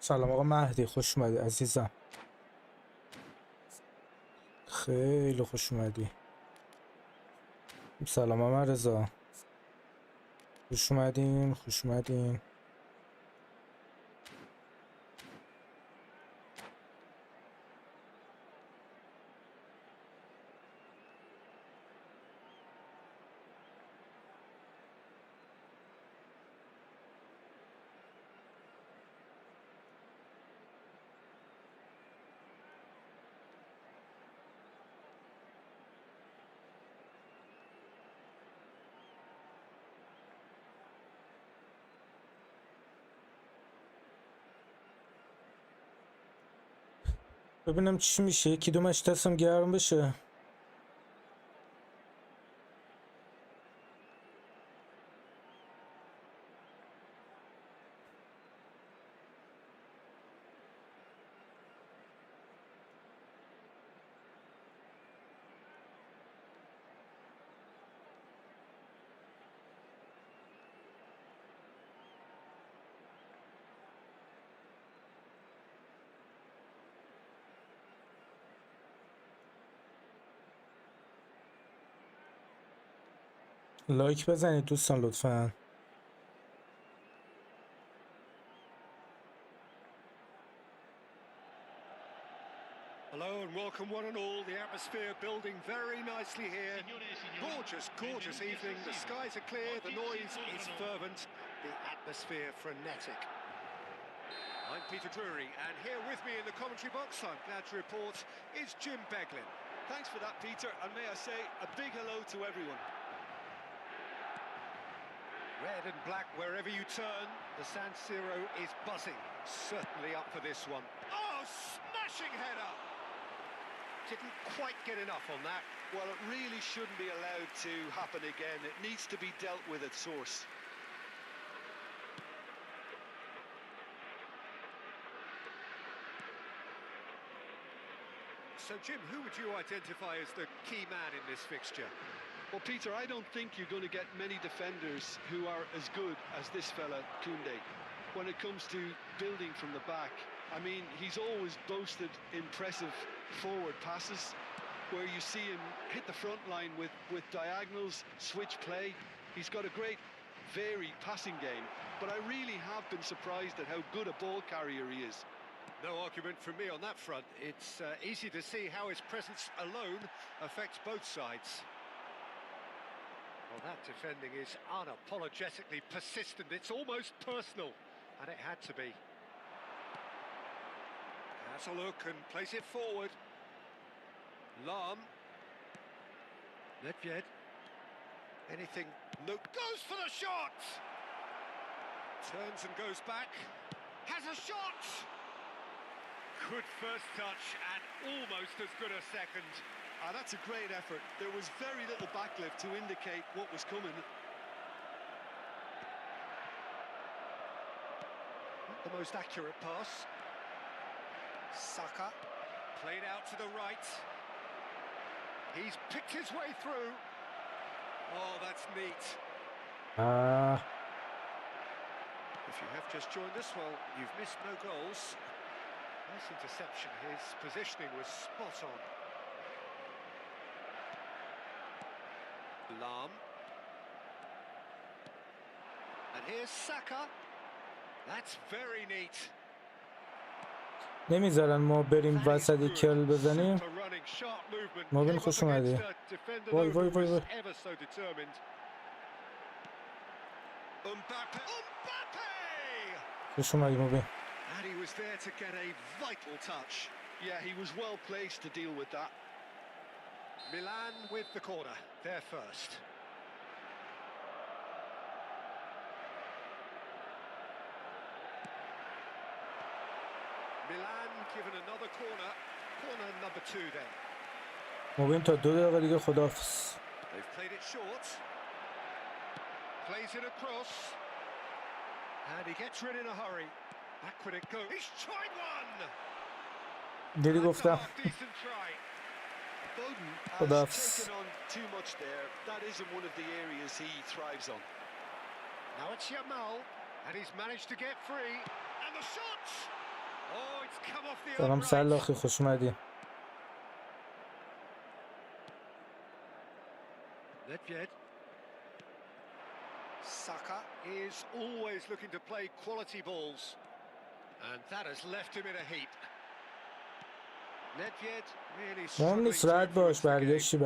سلام آقا مهدی، خوش اومدی عزیزم. خیلی خوش اومدی. سلام آقا رضا، خوش اومدین خوش اومدین. ببینم چی میشه، یکی دومش دستم گرم بشه. لایک بزنید دوستان لطفاً. Hello and welcome one and all. The atmosphere building very nicely here. Gorgeous, gorgeous evening. The skies are clear, the noise is fervent, the atmosphere frenetic. I'm Peter Drury, and here with me in the commentary box, I'm glad to report, is Jim Beglin. Thanks for that, Peter, and may I say a big hello to everyone. Red and black wherever you turn, the San Siro is buzzing. Certainly up for this one. Oh, smashing header! Didn't quite get enough on that. Well, it really shouldn't be allowed to happen again. It needs to be dealt with at source. So, Jim, who would you identify as the key man in this fixture? Well, Peter, I don't think you're going to get many defenders who are as good as this fella, Koundé. When it comes to building from the back, I mean, he's always boasted impressive forward passes where you see him hit the front line with diagonals, switch play. He's got a great varied passing game, but I really have been surprised at how good a ball carrier he is. No argument from me on that front. It's easy to see how his presence alone affects both sides. Well, that defending is unapologetically persistent. It's almost personal, and it had to be. Has a look and plays it forward. Lam. Nedved. Anything. Look. Goes for the shot! Turns and goes back. Has a shot! Good first touch and almost as good a second. That's a great effort. There was very little backlift to indicate what was coming. Not the most accurate pass. Saka. Played out to the right. He's picked his way through. Oh, that's neat. If you have just joined us, well, you've missed no goals. Nice interception. His positioning was spot on. Lam. And here's Saka. That's very neat. نمیذارن ما بریم وسط کل بزنیم. مبین خوش اومدی. وای وای وای وای. خوش اومدی مبین. And he was there to get a vital touch. Yeah, he was well placed to deal with that. Milan with the corner, there first. Milan given another corner. Corner number 2 then. مبین تا 2 دقیقه دیگه خداحافظ. They've played it short. Plays it across. And he gets rid in a hurry. Back would it go. He's tried one! دیدی گفتم. Foden has taken on too much there. That isn't one of the areas he thrives on. Now it's Yamal, and he's managed to get free. And the shot! سلام سلاخی، خوش اومدی. Saka is always looking to play quality balls, and that has left him in a heap. Nedved really مهم نیست، راحت باش، برگشتی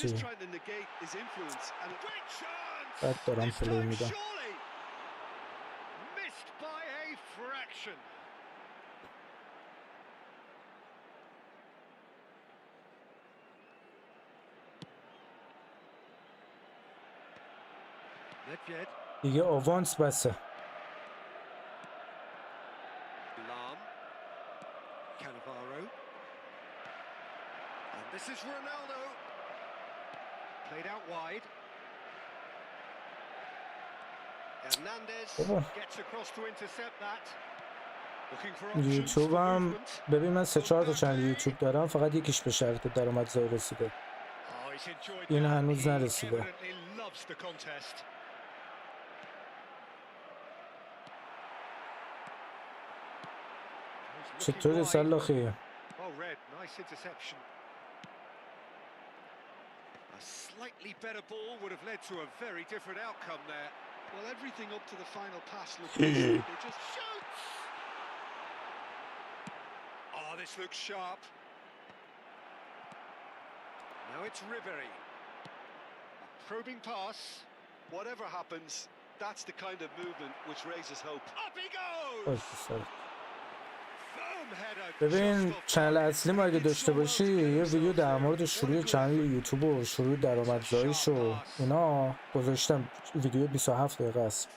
Just trying to negate his influence and بعد دارم پلی میدم. Missed by a fraction. Nedved. دیگه آوانس بسه. This is Ronaldo. Played out wide. Hernandez gets across to intercept that. Looking for options. یوتیوبم ببین من 3-4 تا چنل یوتیوب دارم، فقط یکیش به شرط درآمدزایی رسیده. این هنوز نرسیده. چطوری سلاخی؟ A slightly better ball would have led to a very different outcome there. well, everything up to the final pass looked good. They just Shoots! Oh, this looks sharp. Now it's Ribery. A probing pass. whatever happens, that's the kind of movement which raises hope. Up he goes! ببین چنل اصلی ما اگه داشته باشی یه ویدیو در مورد شروع چنل یوتیوب و شروع درآمدزاییش و اینا گذاشتم، ویدیو 27 دقیقه است.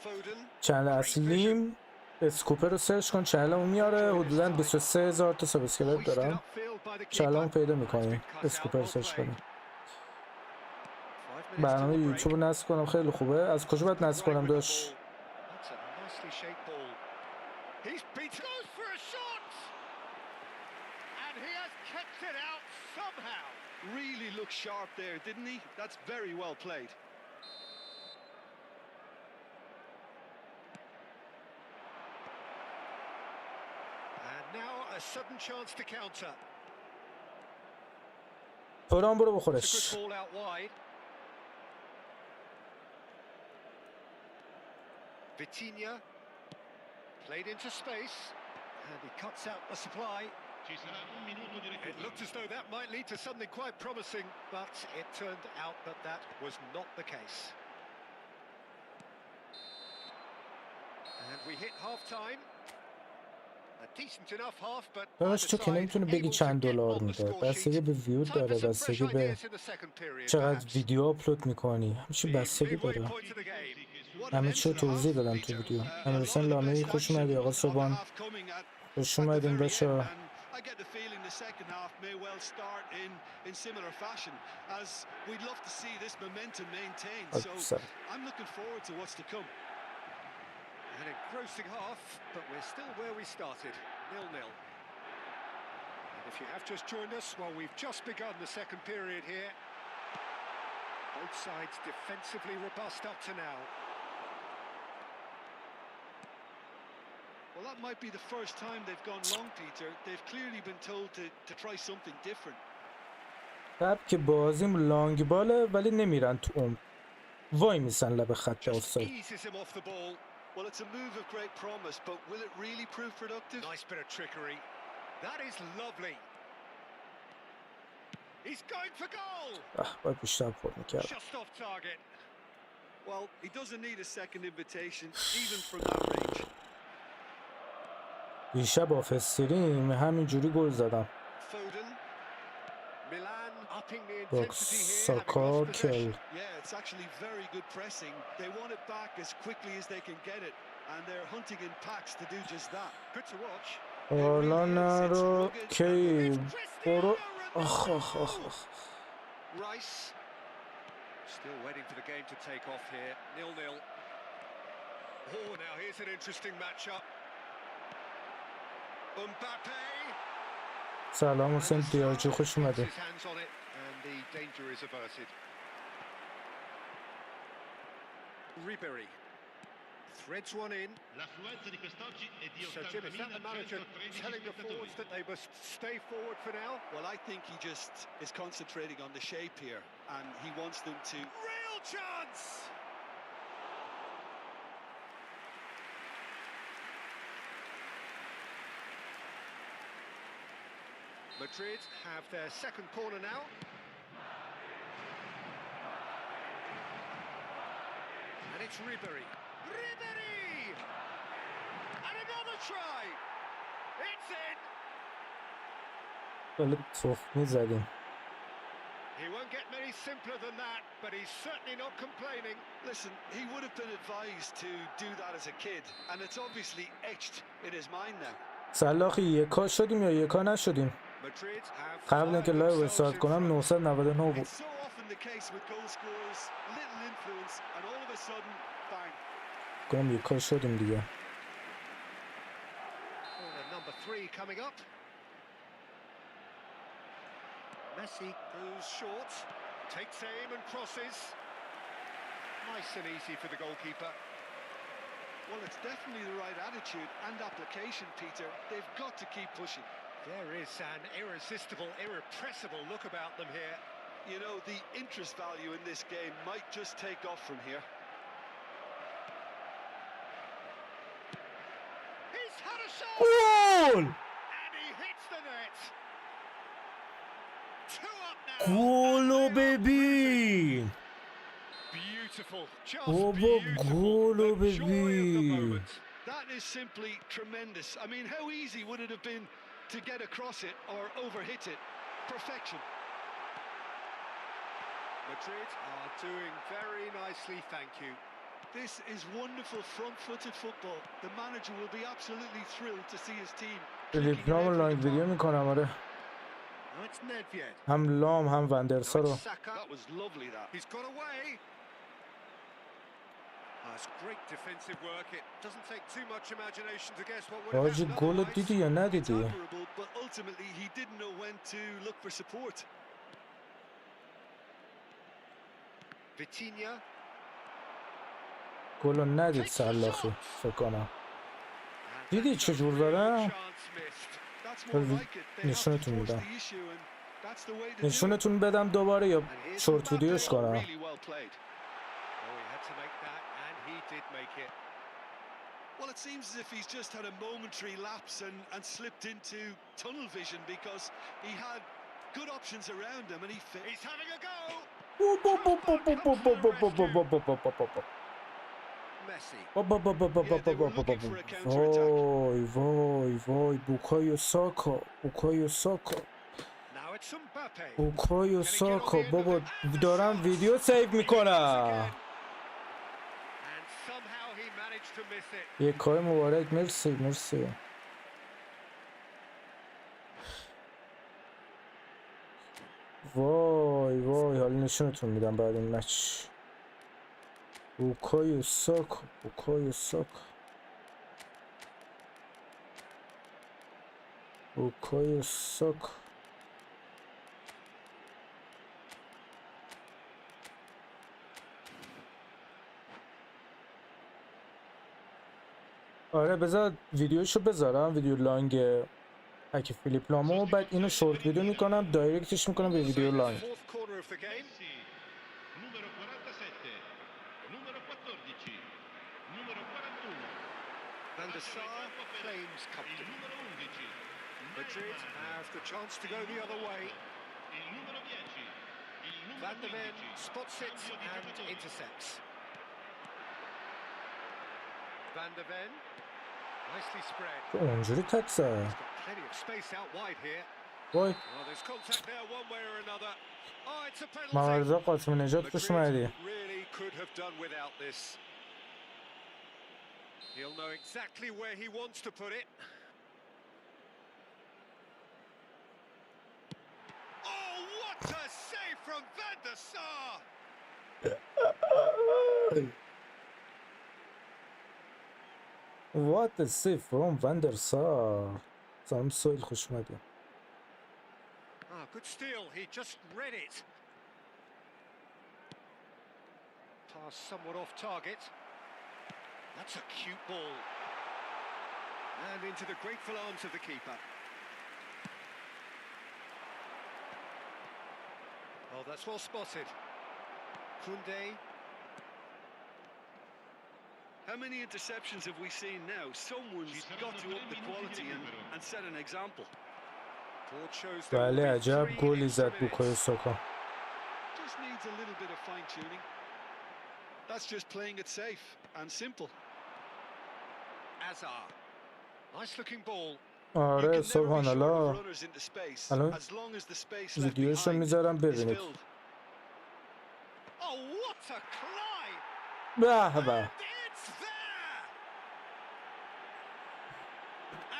چنل اصلیم اسکوپر رو سرچ کن، چنلمو میاره، حدودا 23,000 تا سابسکرایب دارم. چنلمو پیدا میکنی، اسکوپر سرچ کنی. برنامه یوتیوب رو نصب کنم خیلی خوبه. از کجا باید نصب کنم داشت؟ Really looked sharp there, didn't he? That's very well played. And now a sudden chance to counter. برام برو بخورش. Ball out wide. Vitinha played into space and he cuts out the supply. It looked as though that might lead to something quite promising, but it turned out that that was not the case. And we hit half-time. A decent enough half, but داشت تو که نمیتونه بگی چند دلار میده، بستگی به ویو داره، بستگی به چقدر ویدیو آپلود میکنی، همچین بستگی داره. همه چی رو توضیح دادم تو ویدیو. امیرحسین لامه‌ای خوش اومدی، آقا صبحان خوش اومدین بچه‌ها. I get the feeling the second half may well start in similar fashion, as we'd love to see this momentum maintained. So I'm looking forward to what's to come. An engrossing half, but we're still where we started, 0-0. And if you have just joined us, well, we've just begun the second period here. Both sides defensively robust up to now. Well, that might be the first time they've gone long, Peter. They've clearly been told to try something different. سبک بازیم لانگ باله ولی نمیرن تو اون. وای میسن لب خط آفساید. Well, it's a move of great promise, but will it really prove productive? Nice bit of trickery. That is lovely. He's going for goal. باید بیشتر پر میکرد. Just off target. Well, he doesn't need a second invitation, even from that range. دیشب آف استریم همینجوری گل زدم. با ساکا کل. Yeah, it's actually very good pressing. They want it back as quickly as they can get it, and they're hunting in packs to do just that. Good to watch. حالا نرو کی برو. آخ آخ آخ. Rice still waiting for the game to take off here. 0-0. Oh, now here's an interesting matchup. سلام حسین دیارجی خوش اومده. Threads one in. So Jim, is that the manager telling the forwards that they must stay forward for now? Well, I think he just is concentrating on the shape here, and he wants them to... Real chance! Madrid have their second corner now. And it's Ribery. Ribery! And another try! It's in! خیلی تخمی زدیم. He won't get many simpler than that, but he's certainly not complaining. Listen, he would have been advised to do that as a kid, and it's obviously etched in his mind now. سلاخی یکا شدیم یا یکا نشدیم؟ Madrid have قبل اینکه لایو استارت کنم 999 بود. It's so often the case with goal scorers, little influence, and all of a sudden, bang. گم یکا شدیم دیگه. Number 3 coming up. Messi goes short, takes aim and crosses. Nice and easy for the goalkeeper. Well, it's definitely the right attitude and application, Peter. They've got to keep pushing. There is an irresistible, irrepressible look about them here. You know, the interest value in this game might just take off from here. He's had a shot! گل! And he hits the net! Two up now! گلو ببین! Beautiful, just بابا beautiful. گلو The joy of the ببین! moment. That is simply tremendous. I mean, how easy would it have been to get across it or overhit it? Perfection. Madrid are doing very nicely, thank you. This is wonderful front-footed football. The manager will be absolutely thrilled to see his team. فیلیپ لام لایو ویدیو میکنم آره. Now it's Nedved. هم لام هم وندرسا رو. Saka. That was lovely, that. He's got away. That's great defensive work. It doesn't take too much imagination to guess what would have حاجی happened گل otherwise. دیدی یا ندیدی؟ Admirable, but ultimately he didn't know when to look for support. Vitinha. گلو ندید سلاخی فکر کنم. دیدی چجور داره؟ That's more like it. They have to نشونتون force میدم. the issue, and that's the way to do it. نشونتون بدم دوباره یا شورت ویدیوش کنم؟ Really well played. Oh, he had to make that, and he did make it. Well, it seems as if he's just had a momentary lapse and slipped into tunnel vision because he had good options around him and he fit. He's having a go. Messi. وای وای وای بوکایو ساکا بوکایو ساکا Now it's Mbappe. بوکایو ساکا بابا دارم ویدیو سیو میکنم. And somehow he managed to miss it. یک کار مبارک مرسی مرسی. وای وای حالا نشونتون میدم بعد این مچ. بوکایو ساکا بوکایو ساکا بوکایو ساکا آره بذار ویدیوشو بذارم ویدیو لانگ اگه فیلیپ لامو بعد اینو شورت ویدیو میکنم دایرکتش میکنم به ویدیو لانگ. Fourth corner of the game. Van der Sar claims comfortably. Madrid have the chance to go the other way. Van der Ven spots it and intercepts. Van der Ven, nicely spread. اونجوری تک زد. He's got plenty of space out wide here. وای Well, there's contact there one way or another. Oh, it's a penalty. مغرضا قاسم نجات خوش اومدی. Madrid really could have done without this. He'll know exactly where he wants to put it. Oh, what a save from Van der Sar! What a save from Van der Sar. سلام سویل خوش اومدی. Ah, good steal. He just read it. Pass somewhat off target. That's a cute ball. And into the grateful arms of the keeper. Oh, that's well spotted. Koundé. How many interceptions have we seen now? Someone's got to up the quality and set an example. Board shows there بله will be عجب 3 گلی extra زد minutes. بوکای ساکا. Just needs a little bit of fine tuning. That's just playing it safe and simple. Azar. Nice looking ball. You آره can never be سبحان short of الله. runners into space الان as long as the space left ویدیوشو behind میذارم is ببینید. filled. Oh, what a climb! به به. And it's there!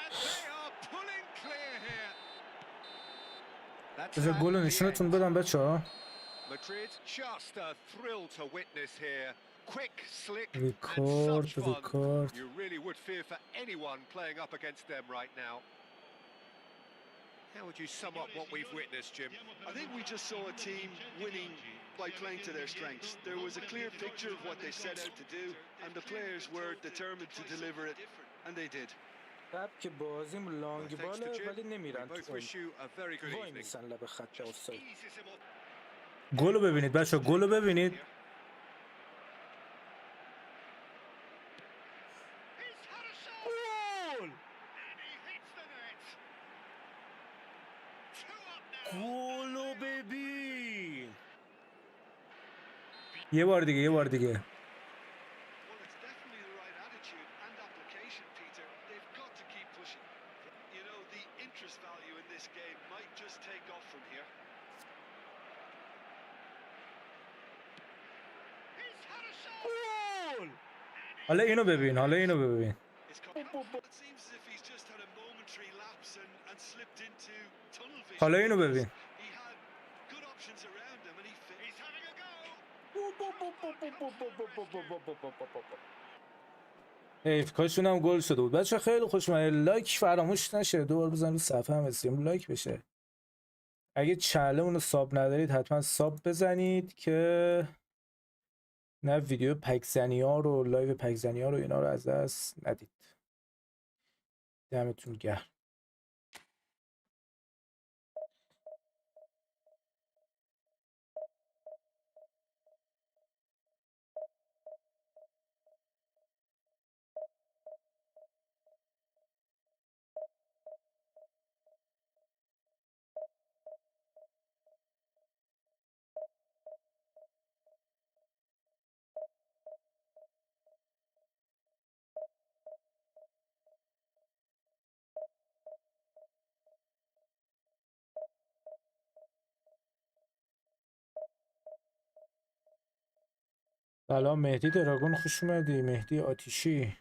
And they are pulling clear here. That's بذار at گل the نشونتون end. بدم بچه‌ها. Madrid, just a thrill to witness here. Quick, slick, and Record, such fun. record. You really would fear for anyone playing up against them right now. How would you sum up what we've witnessed, Jim? I think we just saw a team winning by playing to their strengths. There was a clear picture of what they set out to do, and the players were determined to deliver it, and they did. سبک بازیم لانگ Thanks to باله Jim. ولی We نمیرن both تو wish you a very good وای evening. میسن لب خط آفساید. Eases him off. گلو ببینید بچه‌ها گلو ببینید. He's had a shot. And he hits the net. 2 up now. گلو ببین. یه بار دیگه یه بار دیگه. Well, it's definitely the right attitude and application, Peter. They've got to keep pushing. You know, the interest value in this game might just take off from here. He's had a shot. حالا اینو ببین حالا اینو ببین. It's it seems as if he's just had a momentary lapse and slipped into tunnel vision. حالا اینو ببین. He had good options around him and he's having a go. حیف کاشون هم گل شده بود. بچه خیلی خوش اومدید. لایک فراموش نشه. دوبار بزنید رو صفحه هم استریم لایک بشه. اگه چنلمون رو ساب ندارید حتما ساب بزنید که نه ویدیو پکزنی ها رو لایو پکزنی ها رو اینا رو از دست ندید. دمتون گرم. سلام مهدی دراگون خوش اومدی. مهدی آتیشی.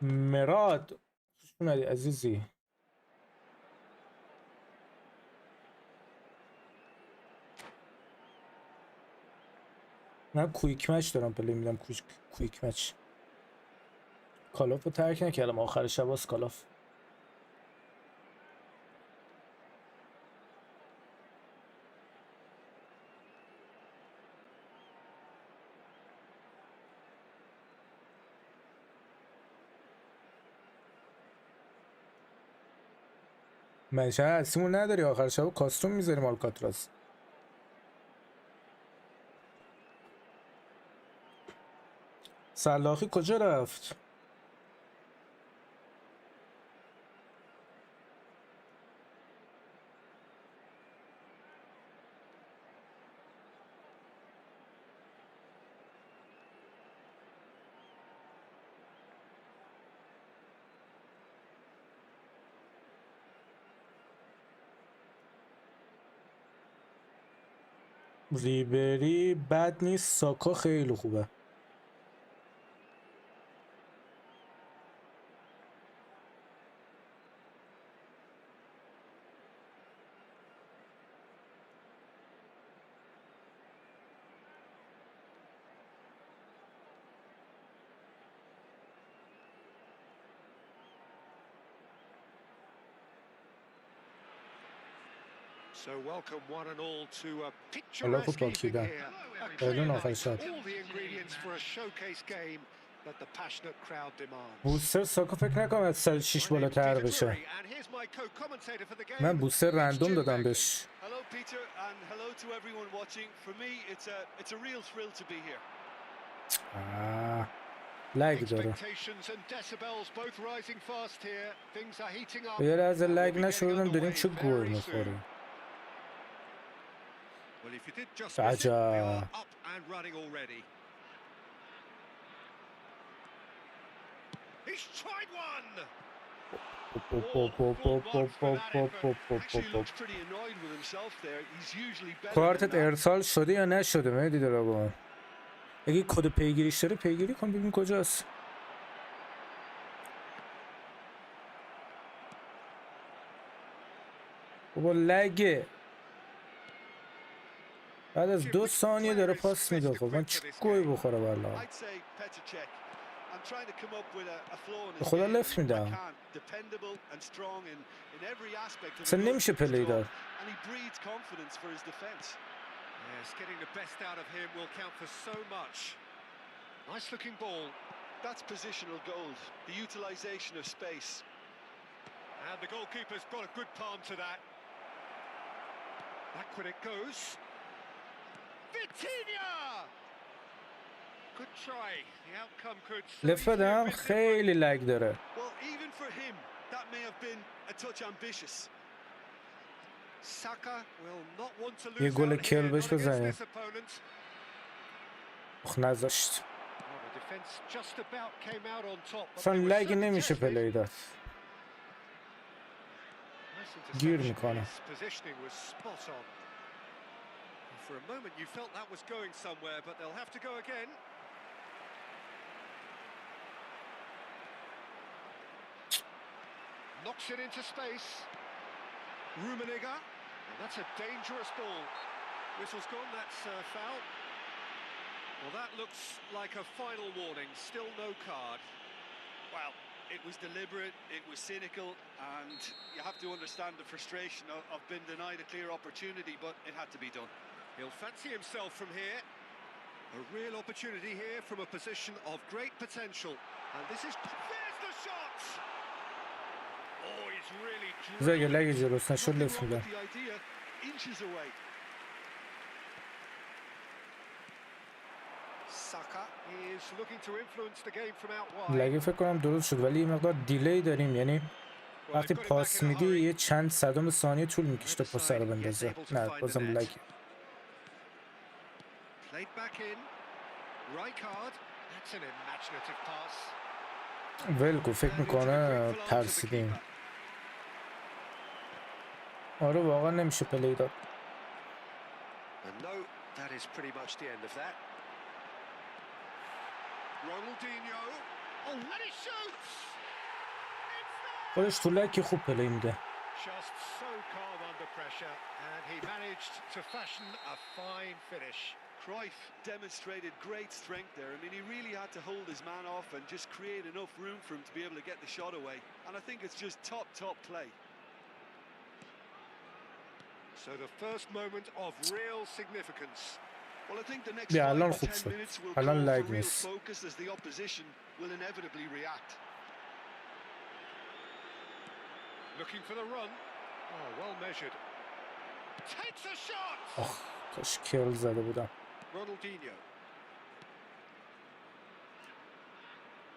مراد خوش اومدی عزیزی. من کویک مچ دارم پلی میدم. کویک مچ. کالاف رو ترک نکردم آخر شباست کالاف. منشه اصلیمون نداری آخر شب کاستوم میذاریم آلکاتراز. سلاخی کجا رفت؟ ریبری بد نیست. ساکا خیلی خوبه. So welcome one and all to a حالا picturesque فوتبال evening کیدن here. A بدون clear آخر night, شب. all the ingredients for a showcase game that the passionate crowd demands. بوستر ساکو فکر نکنم از 106 بالاتر بشه. من بوستر رندوم دادم بهش. Hello Peter and hello to everyone watching. For me it's a real thrill to be here. لگ داره. Expectations and decibels both rising fast here. Things are heating up. یه لحظه لگ نشدم داریم چه گل میخوریم. Well, if you did just miss it, they are up and running already. He's tried one. Actually looks pretty annoyed with himself there. He's usually better than کارتت that. ارسال شده یا نشده مهدی دراگون؟ اگه کد پیگیریش داره پیگیری کن ببین کجاست. بابا لگه بعد از 2 ثانیه داره پاس میده. خب من چه گوی بخوره والا. I'd say Petr Cech. I'm trying to come up with a flaw in به his خدا game. لفت I میدم. can't. Dependable and strong in every aspect of اصلا the نمیشه پلی دار. and he breeds confidence for his defense. Yes, getting the best out of him will count for so much. Nice looking ball. That's positional gold. The utilization of space. And the goalkeeper's got a good palm to that. Back when it goes. Vitinha! Good try. The outcome could لفت بدم خیلی لگ داره. Well, even for him, that may have been a touch ambitious. Saka will not want to lose یه گل out کل here, بهش not against بزنیم. this opponent. اخ نذاشت. Well, the defense just about came out on top. but اصلا they were لگ certainly نمیشه tested. پلی داد. Nice گیر interception. میکنه. His positioning was spot on. For a moment you felt that was going somewhere, but they'll have to go again. Knocks it into space. Rummenigge. And that's a dangerous ball. Whistle's gone, that's foul. Well, that looks like a final warning. Still no card. Well, it was deliberate, it was cynical, and you have to understand the frustration of being denied a clear opportunity, but it had to be done. He'll fancy himself from here. A real opportunity here from a position of great potential. And this is... There's the shot! Oh, he's really... بذار اگه لگ جلوس نشد Nothing لفت wrong میدم. with the idea, inches away. Saka is looking to influence the game from out wide. لگه فکر کنم درست شد ولی یه مقدار دیلی داریم یعنی وقتی پاس میدی یه چند صدم ثانیه طول میکشه تا پاس رو بندازه. نه بازم لگه. Played back in. Rijkaard. That's an imaginative pass. ولگو فکر میکنه ترسیدیم. آره واقعا نمیشه پلی داد. And no, that is pretty much the end of that. Ronaldinho. Oh, and he shoots! خودش تو لگ خوب پلی میده. Just so calm under pressure, and he managed to fashion a fine finish. Cruyff demonstrated great strength there. I mean, he really had to hold his man off and just create enough room for him to be able to get the shot away. And I think it's just top play. So the first moment of real significance. Well, I think the next Yeah, 5 الان to خوب 10 شد. minutes will الان call لگ for real نیست. focus as the opposition will inevitably react. Looking for the run. Oh, well measured. Takes a shot! آخ کاش کل زده بودم. Ronaldinho.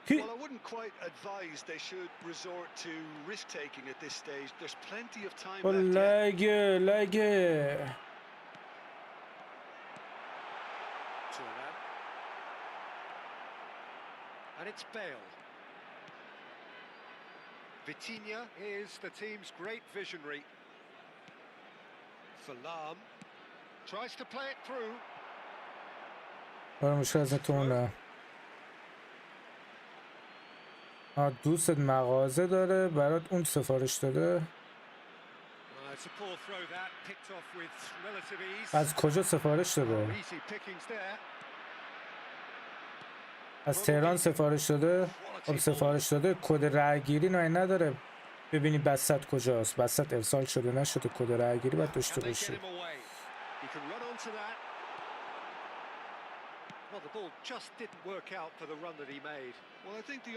Well, I wouldn't quite advise they should resort to risk-taking at this stage. There's plenty of time left yet. لگه. Turan. And it's Bale. Vitinha is the team's great visionary. Salam tries to play it through. آره مشکل از تو اونه. دوستت مغازه داره برات اون سفارش داده. It's a poor throw that picked off with relative ease. از کجا سفارش داده؟ Easy pickings there. از تهران سفارش داده. خب سفارش داده کد رأی‌گیری نداره. ببینی بسط کجاست. بسط ارسال شده نشده، کد رأی‌گیری باید داشته باشی.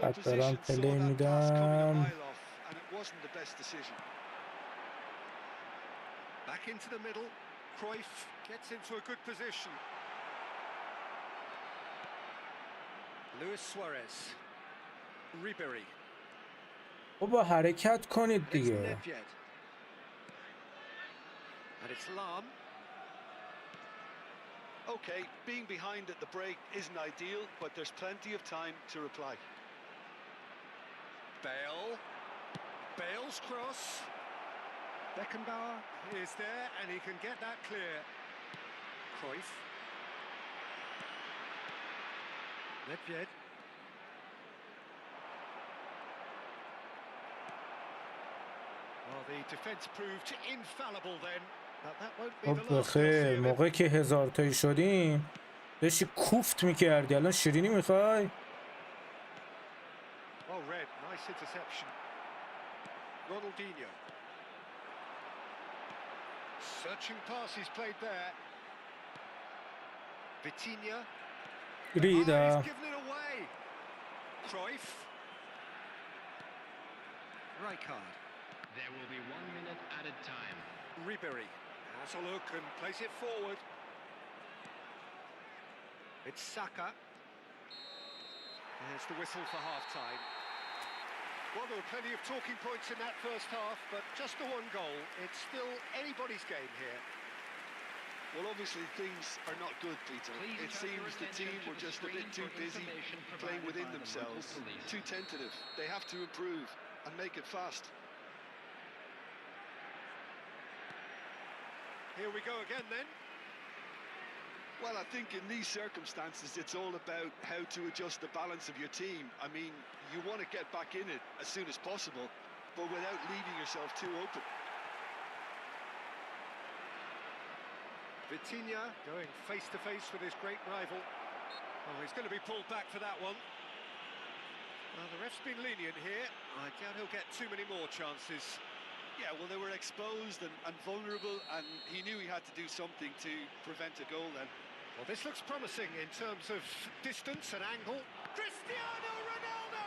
بعد دارم پلی میدم. بابا حرکت کنید دیگه. Okay, being behind at the break isn't ideal, but there's plenty of time to reply. Bale's cross. Beckenbauer is there and he can get that clear. Cruyff. Nedved. Well, the defense proved infallible then. خب بخیر، موقعی که 1000 تایی شدیم داشتی کوفت میکردی، الان شیرینی میخوای؟ ریدا There will be 1 minute added time. Ribery has a look and plays it forward. It's Saka. There's the whistle for half-time. Well, there were plenty of talking points in that first half, but just the one goal. It's still anybody's game here. Well, obviously things are not good, Peter. It seems the team were just a bit too busy playing within themselves, too tentative. They have to improve and make it fast. Here we go again then. Well, I think in these circumstances, it's all about how to adjust the balance of your team. I mean, you want to get back in it as soon as possible, but without leaving yourself too open. Vitinha going face-to-face with his great rival. Oh, he's going to be pulled back for that one. Well, the ref's been lenient here. I doubt he'll get too many more chances. Yeah, well, they were exposed and vulnerable, and he knew he had to do something to prevent a goal then. Well, this looks promising in terms of distance and angle. Cristiano Ronaldo!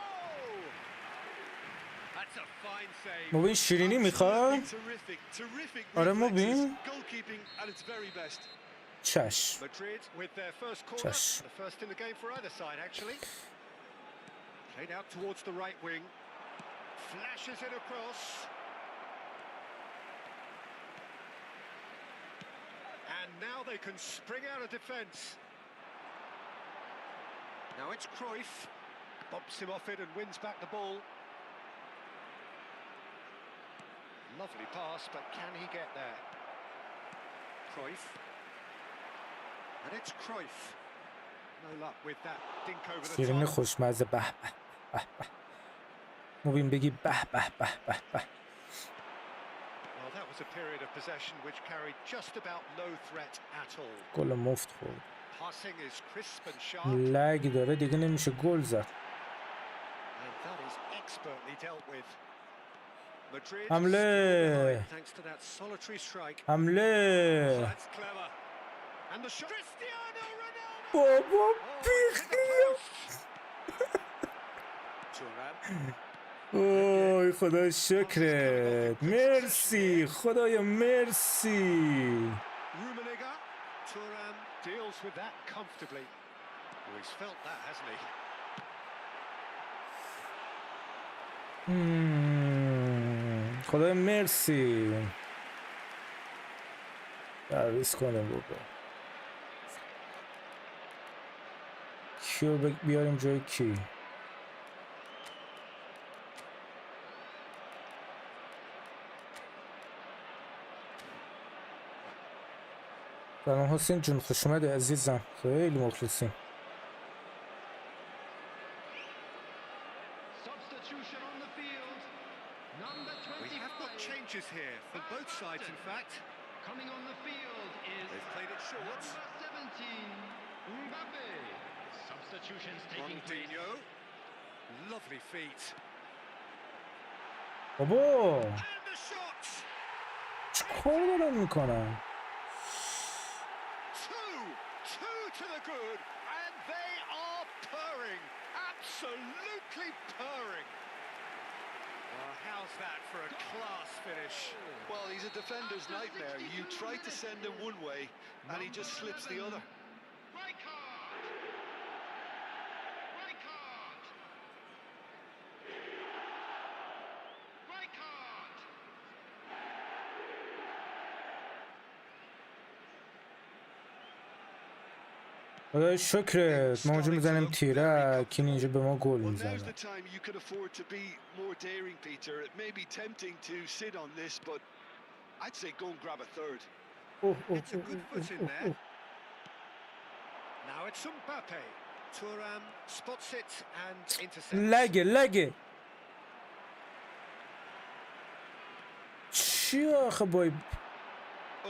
That's a fine save. مبین شیرینی میخوای؟ آره مبین؟ Goalkeeping at its very best. چش. Madrid with their first corner. چش. The first in the game for either side, actually. Played out towards the right wing. Flashes it across. And now they can spring out of defence. Now it's Cruyff. Bumps him off it and wins back the ball. Lovely pass, but can he get there? Cruyff. And it's Cruyff. No luck with that dink over the شیرینی top. خوشمزه. به به به به. مبین بگی به به به به به. Well, that was a period of possession which carried just about no threat at all. گل مفت خورد. Passing is crisp and sharp. لگ داره دیگه نمیشه گل زد. And that is expertly dealt with. Madrid حمله. thanks to that solitary strike. حمله. That's clever. And the shot. Cristiano Ronaldo. بابا بیخیال. اوی خدا شکرت. مرسی خدایا مرسی. Rummenigge. Thuram deals with that comfortably. Oh, he's felt that, hasn't he? خدایا مرسی. تعویض کنیم بابا. کیو بیاریم جای کی؟ سلام حسین جون، خوش اومدی عزیزم، خیلی مخلصیم. We have got changes here from both sides, in fact. Coming on the field is They've played it short. number 17, Mbappe. Substitutions taking place. Ronaldinho. Lovely feet. بابا And the shot. چه کار دارن میکنن؟ Two to the good, and they are purring, absolutely purring. Well, how's that for a class finish? Well, he's a defender's nightmare. You try to send him one way, and he just slips the other. Right card. Right card. Right card. خدای شکرت ما اونجا میزنیم تیرک این اینجا به ما گل Well, now's میزنه. the time you could afford to be more daring, Peter. It may be tempting to sit on this, but I'd say go and grab a third. It's a good foot in there. Now it's Mbappe. Thuram spots it and intercepts. لگه چی آخه با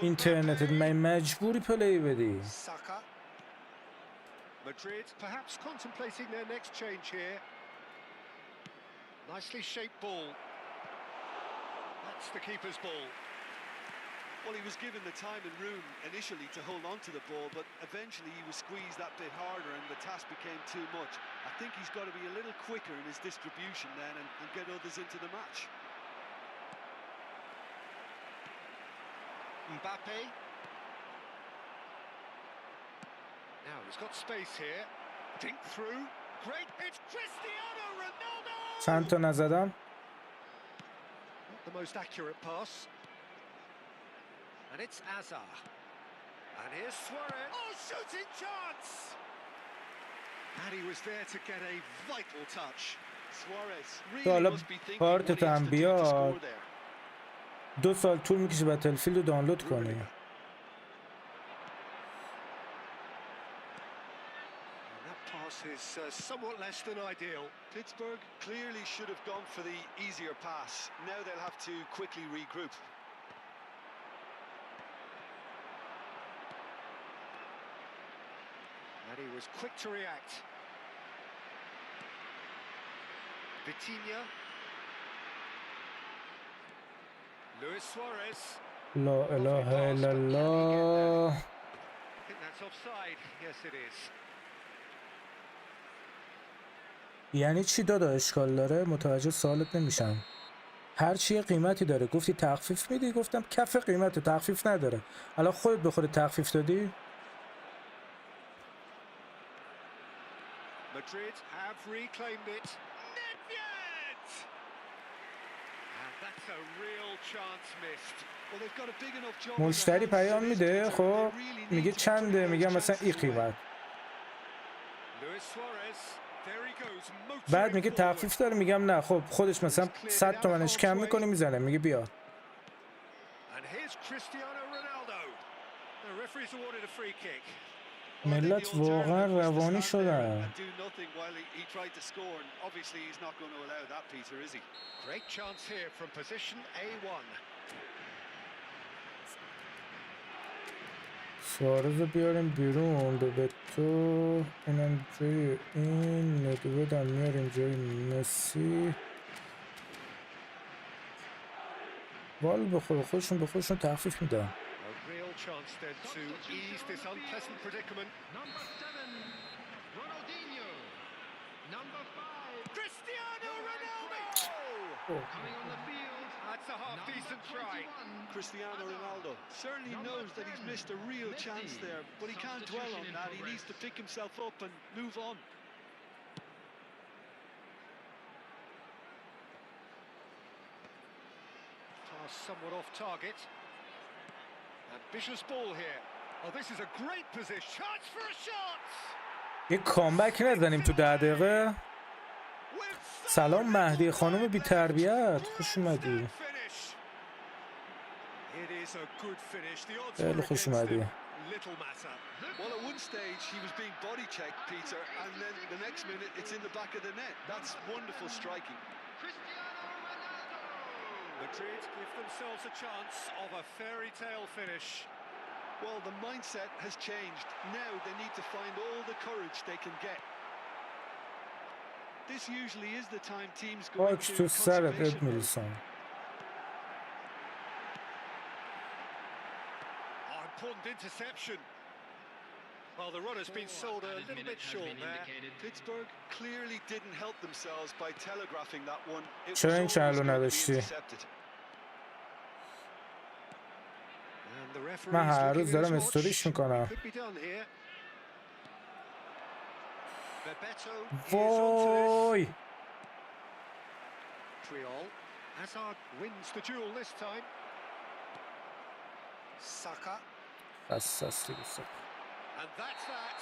اینترنتت مجبوری پلی بدی؟ Saka. Madrid perhaps contemplating their next change here. Nicely shaped ball. That's the keeper's ball. Well, he was given the time and room initially to hold on to the ball, but eventually he was squeezed that bit harder and the task became too much. I think he's got to be a little quicker in his distribution then and get others into the match. Mbappe. Now he's got space here. Dink through. Great. It's Cristiano Ronaldo. چند تا نزدم؟ Not the most accurate pass. And it's Azar. And here's Suarez. Oh, shooting chance! And he was there to get a vital touch. Suarez تو really حالا must be thinking what he کارتت has هم to do to بیاد score there. 2 سال طول میکشه بتلفیلد رو دانلود کنی. And that pass is somewhat less than ideal. Pittsburgh clearly should have gone for the easier pass. Now they'll have to quickly regroup. And he was quick to react. Vitinha. Luis Suarez. لا اله الا الله. I think that's offside. Yes, it is. یعنی چی دادا اشکال داره؟ متوجه سوالت نمیشم. هر چی یه قیمتی داره. گفتی تخفیف میدی؟ گفتم کف قیمت تخفیف نداره. الان خودت به خودت تخفیف دادی؟ Madrid have reclaimed it. Nedved! And that's a real chance missed. Well, they've got a big enough job. مشتری پیام میده خب میگه چنده، میگم مثلا این قیمت. Luis Suarez. There he goes. بعد میگه motoring forward. تخفیف داره، میگم نه خب خودش مثلا 100 تومنش کم میکنه میزنه، میگه بیا. And here's Cristiano Ronaldo. The referee's awarded a free kick. ملت واقعا روانی شدن. Great chance here from position A1. سوارز رو بیاریم بیرون به تو، اینم جای این ندوید هم میاریم جای مسی. وال بخور خودشون به خودشون تخفیف میدن. A real chance then to ease this unpleasant predicament. Number 7, Ronaldinho. Number 5, Cristiano Ronaldo! coming on the field. That's a half-decent try. Cristiano Ronaldo certainly knows that he's missed a real chance there, but he can't dwell on that. He needs to pick himself up and move on. Pass somewhat off target. Ambitious ball here. Oh, this is a great position. Chance for a shot! یه کامبک نزنیم تو 10 دقیقه. سلام مهدی خانم بی تربیت، خوش اومدی. خیلی خوش اومدی. Well, at one stage he was being body checked, Peter, and then the next minute it's in the back of the net. That's wonderful striking. Cristiano Ronaldo. Madrid give themselves a chance of a fairy tale finish. Well, the mindset has changed. Now they need to find all the courage they can get. This usually is the time teams go باکس into تو سرت conservation mode. ادمیلسون. important interception. Well, the runner's been sold a little bit short there. Pittsburgh clearly didn't help themselves by telegraphing that one. It was چرا این always چنل رو going to be نداشتی؟ intercepted. And the referee's من هر looking روز at his دارم watch. استوریش میکنم. Could be done here. Bebeto is وای. onto this. Triol. Hazard wins the duel this time. Saka. حساسی بسه. And that's that.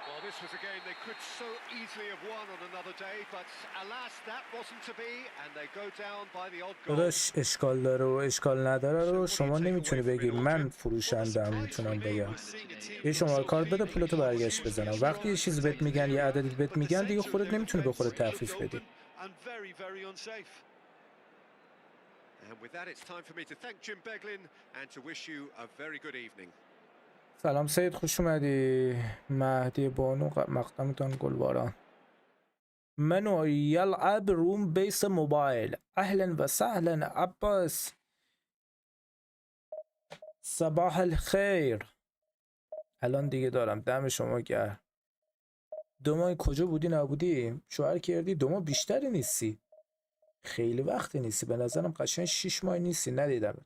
Well, this was a game they could so easily have won on another day, but alas, that wasn't to be, and they go down by the odd goal. داداش اشکال داره و اشکال نداره رو شما نمیتونی بگی. من فروشندم میتونم بگم. یه شماره کارت بده پولتو برگشت بزنم. وقتی یه چیز بهت میگن یه عددی بهت میگن دیگه خودت نمیتونی به خودت تخفیف بدی. And with that, it's time for me to thank Jim Beglin and to wish you a very good evening. سلام سید، خوش اومدی. مهدی بانو مقدمتان گلباران. منو یلعب روم بیس موبایل. اهلا و سهلا عباس. صباح الخیر. الان دیگه دارم. دم شما گرم. 2 ماه کجا بودی نبودی؟ شوهر کردی 2 ماه بیشتری نیستی. خیلی وقتی نیستی. به نظرم قشنگ 6 ماه نیستی. ندیدم.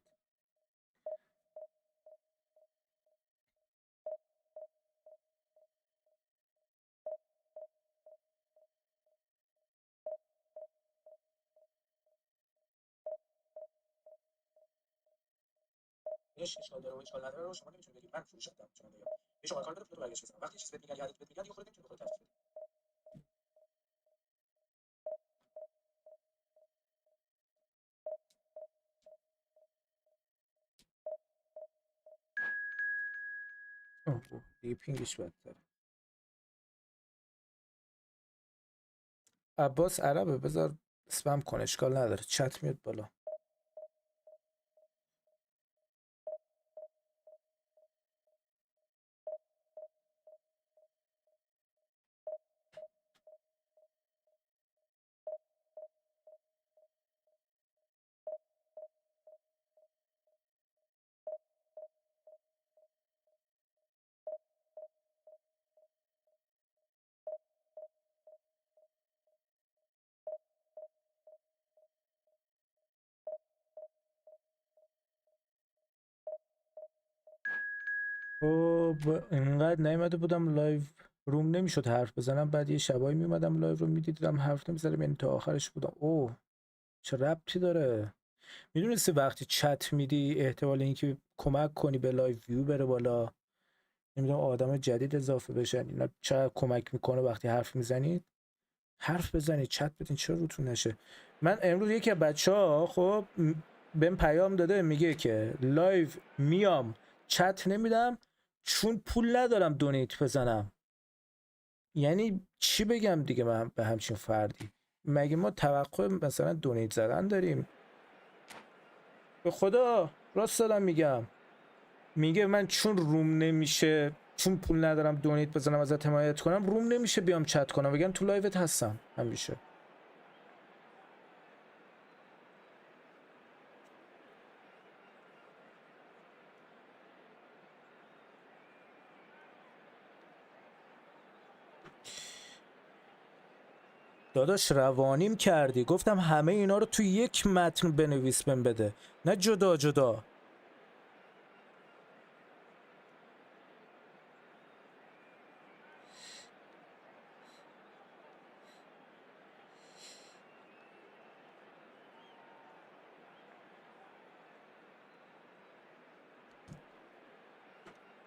اشکال داره و اشکال نداره رو شما نمیتونید بگید. من فروشندم میتونم بگم. یه شماره کارت بده پولتو برگشت بزنم. وقتی چیزی بهت میگن یا عددی بهت میگن دیگه خودت نمیتونی به خودت تخفیف بدی. دیگه پینگش بدتره. عباس عربه، بذار اسپم کن، اشکال نداره. چت میاد بالا. خب اینقدر نیومده بودم لایو روم نمیشد حرف بزنم. بعد یه شبایی میومدم لایو روم میدیدم حرف نمیزدم، یعنی تا آخرش بودم. اوه چه ربطی داره؟ میدونستی وقتی چت میدی احتمال اینکه کمک کنی به لایو ویو بره بالا، نمیدونم آدم جدید اضافه بشن، اینا چقدر کمک میکنه وقتی حرف میزنید. حرف بزنید، چت بدین، چرا روتون نشه. من امروز یکی از بچه‌ها خب بهم پیام داده، میگه که لایو میام چت نمیدم چون پول ندارم دونیت بزنم. یعنی چی بگم دیگه من به همچین فردی؟ مگه ما توقع مثلا دونیت زدن داریم؟ به خدا راست دارم میگم. میگه من چون روم نمیشه، چون پول ندارم دونیت بزنم ازت حمایت کنم، روم نمیشه بیام چت کنم. بگم تو لایوت هستم همیشه. داداش روانیم کردی. گفتم همه اینا رو تو یک متن بنویس بهم بده، نه جدا جدا.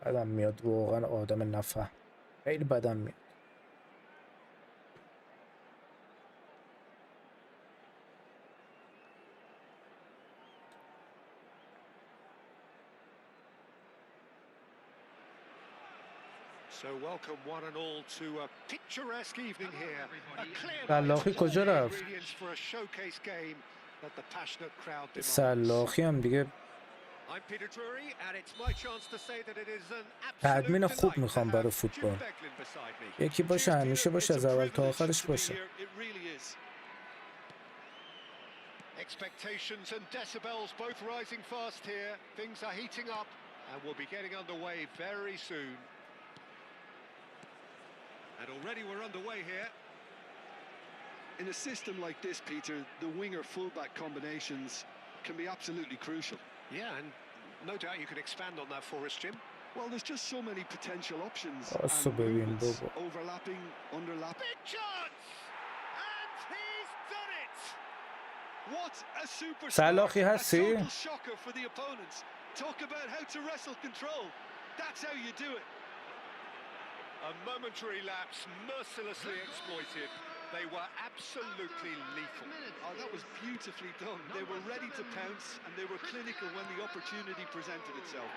بدم میاد واقعا آدم نفهم. خیلی بدم میاد. So welcome one and all to a picturesque evening here. A clear سلاخی night, کجا all the رفت؟ ingredients for a showcase game that the passionate crowd demands. سلاخی هم دیگه I'm Peter Drury and it's my chance to say that it is an تدمین absolute خوب delight to میخوام برای have Jim فوتبال. Beglin beside me. یکی باشه، همیشه باشه، از اول تا آخرش باشه. Expectations and decibels both rising fast here. Things are heating up. And we'll be getting underway very soon. And already we're underway here. In a system like this, Peter, the winger-fullback combinations can be absolutely crucial. Yeah, and no doubt you can expand on that for us, Jim. Well, there's just so many potential options. Also And ببین movements, بابا. overlapping, underlapping. Big chance! And he's done it! What a superstar! سلاخی A هستی؟ total shocker for the opponents. Talk about how to wrestle control. That's how you do it. A momentary lapse mercilessly exploited. They were absolutely lethal. Oh, that was beautifully done. They were ready to pounce and they were clinical when the opportunity presented itself.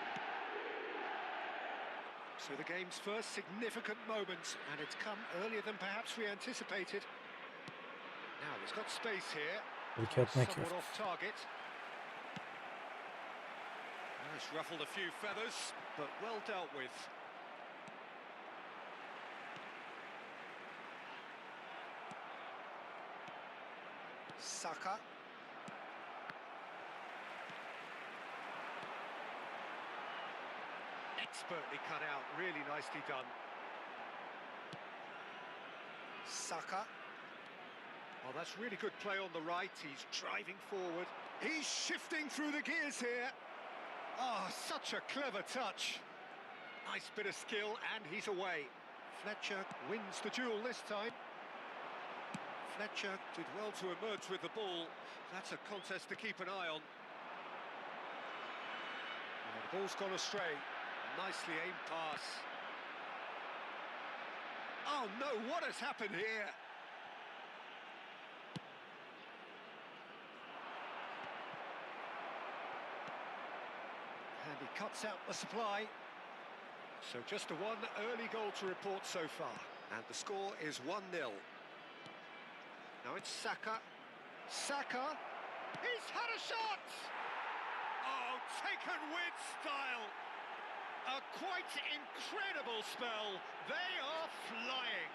So the game's first significant moment, and it's come earlier than perhaps we anticipated. Now he's got space here. حرکت Somewhat نکرد. off target. It's ruffled a few feathers, but well dealt with. Saka. Expertly cut out, really nicely done. Saka. Oh, that's really good play on the right. He's driving forward. He's shifting through the gears here. Oh, such a clever touch. Nice bit of skill, and he's away. Fletcher wins the duel this time. Fletcher did well to emerge with the ball. That's a contest to keep an eye on. Oh, the ball's gone astray. Nicely aimed pass. Oh no, what has happened here? And he cuts out the supply. So just a one early goal to report so far. And the score is 1-0. Now it's Saka. Saka. He's had a shot! Oh, taken with style. A quite incredible spell. They are flying.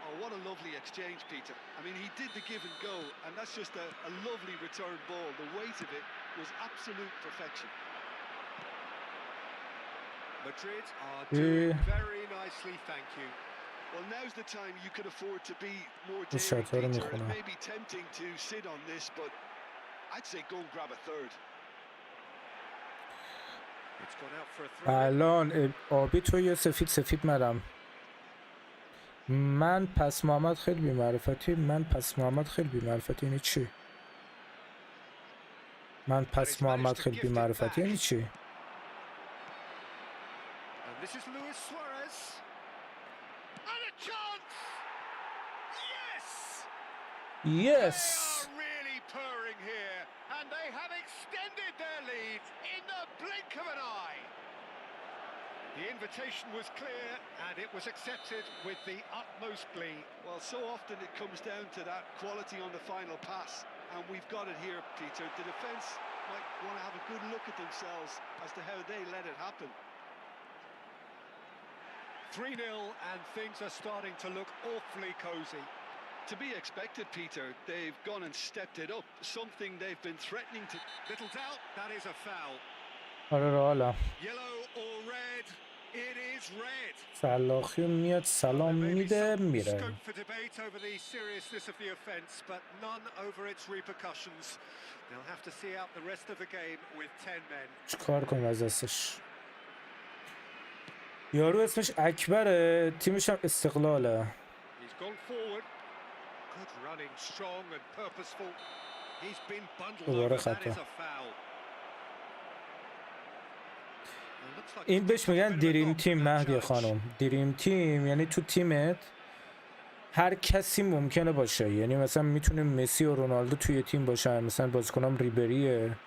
Oh, what a lovely exchange, Peter. I mean, he did the give and go, and that's just a lovely return ball. The weight of it was absolute perfection. Madrid are doing very nicely, thank you. Well, now's the time you can afford to be more این daring, شاطر رو Peter. It میخونم. may be tempting to sit on this, but I'd say go and grab a third. It's gone out for a throw. الان آبی تو یه سفید مدم. من پس محمد خیلی بی‌معرفتی. یعنی چی؟ من پس محمد خیلی بی‌معرفتی یعنی چی؟ And this is Luis Suarez. And a chance! Yes! Yes! They are really purring here, and they have extended their lead in the blink of an eye. The invitation was clear, and it was accepted with the utmost glee. Well, so often it comes down to that quality on the final pass, and we've got it here, Peter. The defence might want to have a good look at themselves as to how they let it happen. 3-0, and things are starting to look awfully cosy. To be expected, Peter. They've gone and stepped it up, something they've been threatening to... Little doubt, that is a foul. آره حالا Yellow or red, it is red. سلاخی میاد سلام There may be میده some میره. scope for debate over the seriousness of the offence, but none over its repercussions. They'll have to see out the rest of the game with 10 men. چیکار کنیم از دستش؟ یارو اسمش اکبره، تیمش هم استقلاله. He's gone forward. Good running, strong and purposeful. He's been bundled دوباره over. That خطا. is a foul. این بهش میگن دریم تیم مهدی خانم. دریم تیم یعنی تو تیمت هر کسی ممکنه باشه. یعنی مثلا میتونه مسی و رونالدو توی تیم باشن، مثلا بازیکنام ریبریه.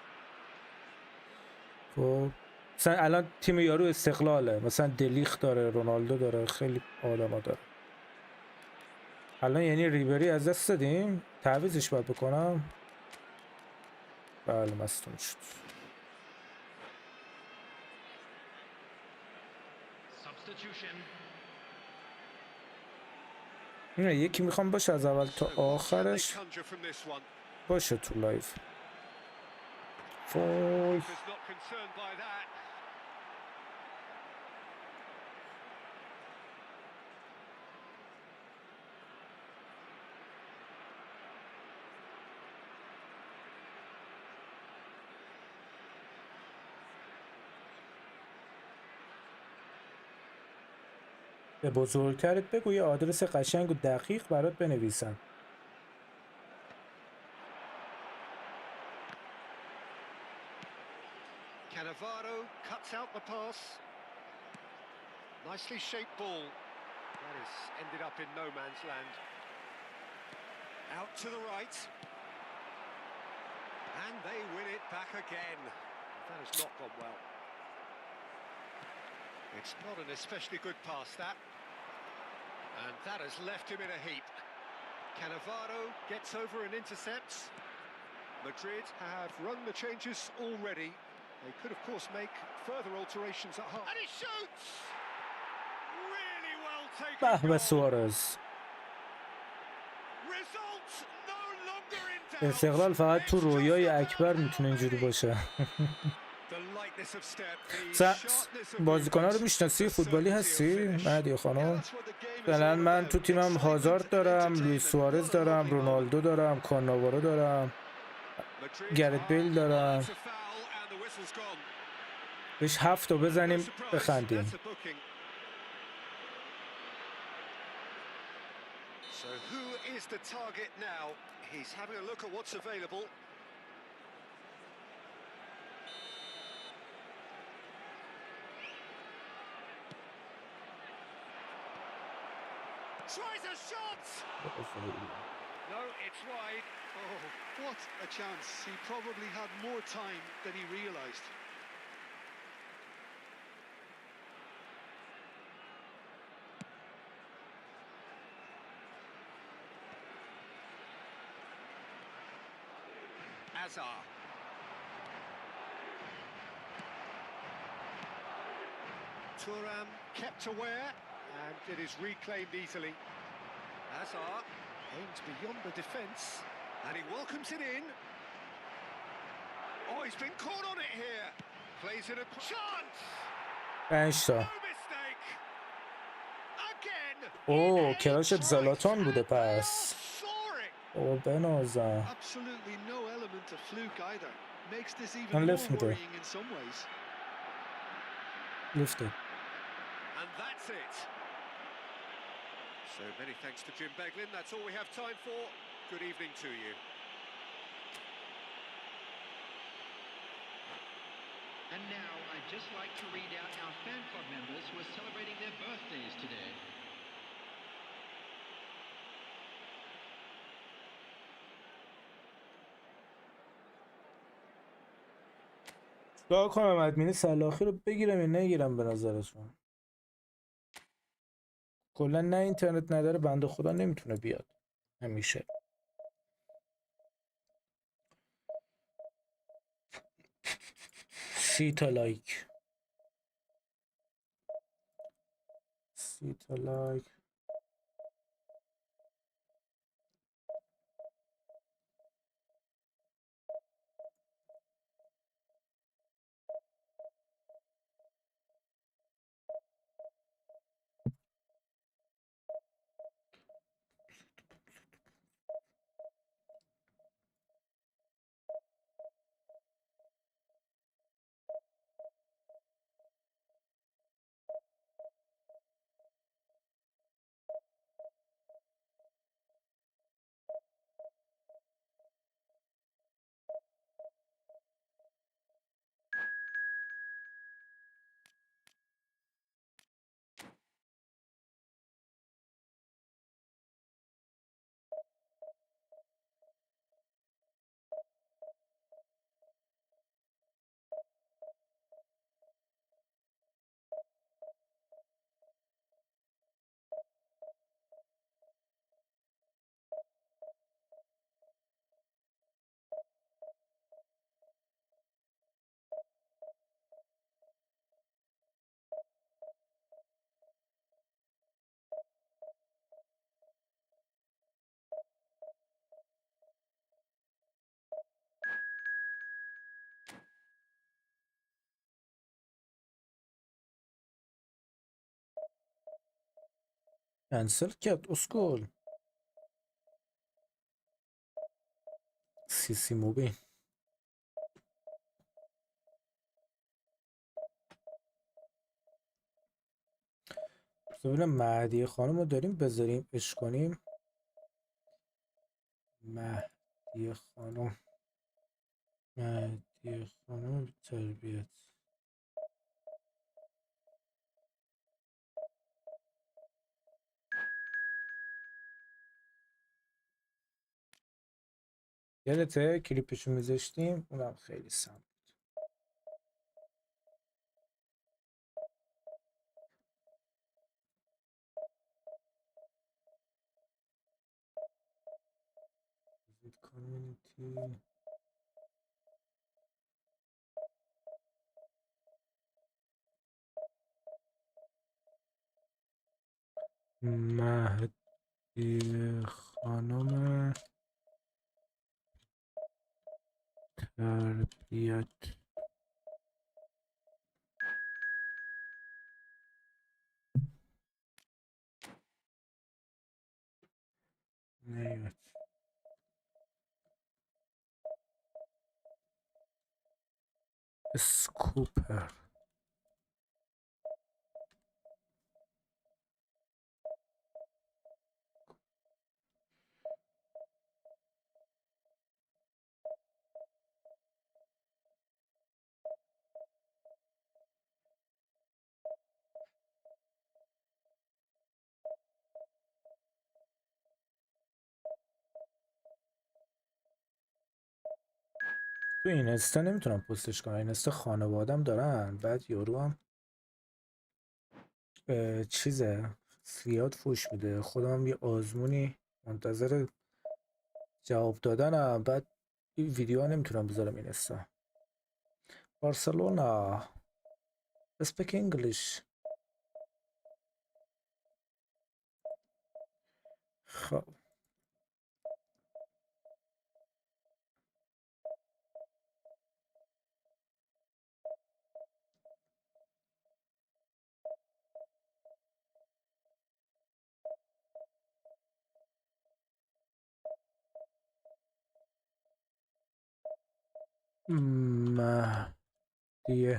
خب مثلا الان تیم یارو استقلاله، مثلا دلیخ داره، رونالدو داره، خیلی آدما داره. الان یعنی ریبری از دست دادیم، تعویضش باید بکنم. بله مستون شد. نه یکی میخوام باشه از اول تا آخرش باشه تو لایف. وای به بزرگترت بگو یه آدرس قشنگ و دقیق برات بنویسن. Cannavaro cuts out the pass. Nicely shaped ball. That has ended up in no man's land. Out to the right. And they win it back again. That has not gone well. It's not an especially good pass, that. And that has left him in a heap. Cannavaro gets over and intercepts. Madrid have run the changes already. They could, of course, make further alterations at half. And he shoots! Really well taken به goal. سوارز. Results no longer in doubt. استقلال فقط تو رویای اکبر میتونه اینجوری باشه. The lightness of step, the sharpness of بازیکن‌ها رو movement, میشناسی؟ the فوتبالی certainty of هستی؟ finish. مهدی خانم. That's what the game is فعلا all من about. تو تیمم Excitement هازارد and دارم، لوئیس entertainment, سوارز not a دارم، hockey ball. رونالدو دارم، کاناوارو دارم، Madrid گرت بیل are دارم. on to foul and the whistle's gone. بهش 7 تا No بزنیم surprise, بخندیم. that's a booking. So who is the target now? He's having a look at what's available. Tries a shot! No, it's wide. Oh, what a chance. He probably had more time than he realised. Azar. Thuram kept aware and it is reclaimed easily. Azar aims beyond the defence and he welcomes it in. Oh, he's been caught on it here. Plays in a chance. 5 تا. No mistake. Again. اوه کراشت زلاتان بوده پس. Soaring. اوه بنازم. Absolutely no element of fluke either. Makes this even And more left middle. worrying in some ways. لیفته. And that's it. So many thanks to Jim Beglin. That's all we have time for. Good evening to you. And now I'd just like to read out our fan club members who are celebrating their birthdays today. چیکار کنم ادمین سلاخی رو بگیرم یا نگیرم به نظرتون؟ کلا نه اینترنت نداره بنده خدا نمیتونه بیاد همیشه. سی تا لایک. 30 تا لایک. کنسل کرد اسکول. سی موبین. ببینم مهدی خانم رو داریم بذاریم اش کنیم. مهدی خانم تربیت. یادته کلیپشو میذاشتیم اونم خیلی سم. کامیونیتی مهدی خانم تربیت. نیاد اسکوپر. تو این استا نمیتونم پستش کنم. این استا خانوادم دارن، بعد یارو هم چیزه زیاد فوش میده. خودم یه آزمونی منتظر جواب دادنم، بعد این ویدیو ها نمیتونم بذارم این استا. بارسلونا speak English. خب مهدی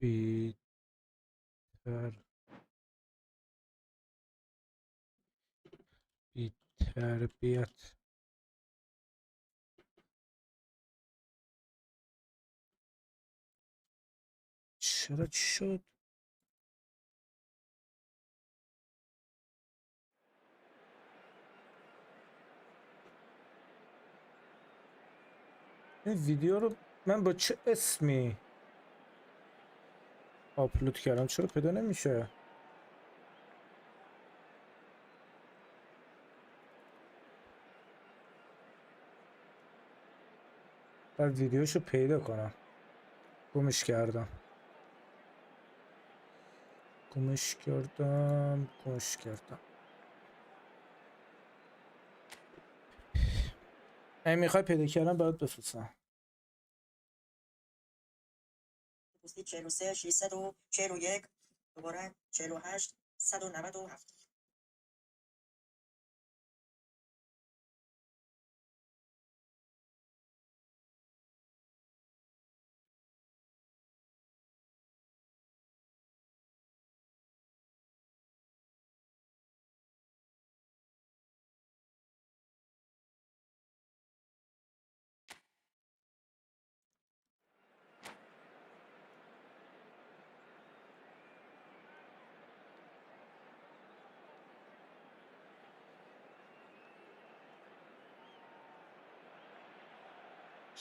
بی تربیت. چرا چی شد؟ این ویدیو رو من با چه اسمی آپلود کردم؟ چرا پیدا نمیشه؟ بعد ویدیوشو پیدا کنم. گمش کردم. اگه میخوای پیدا کردم باید بفرستم. 43 641 دوباره 48 197.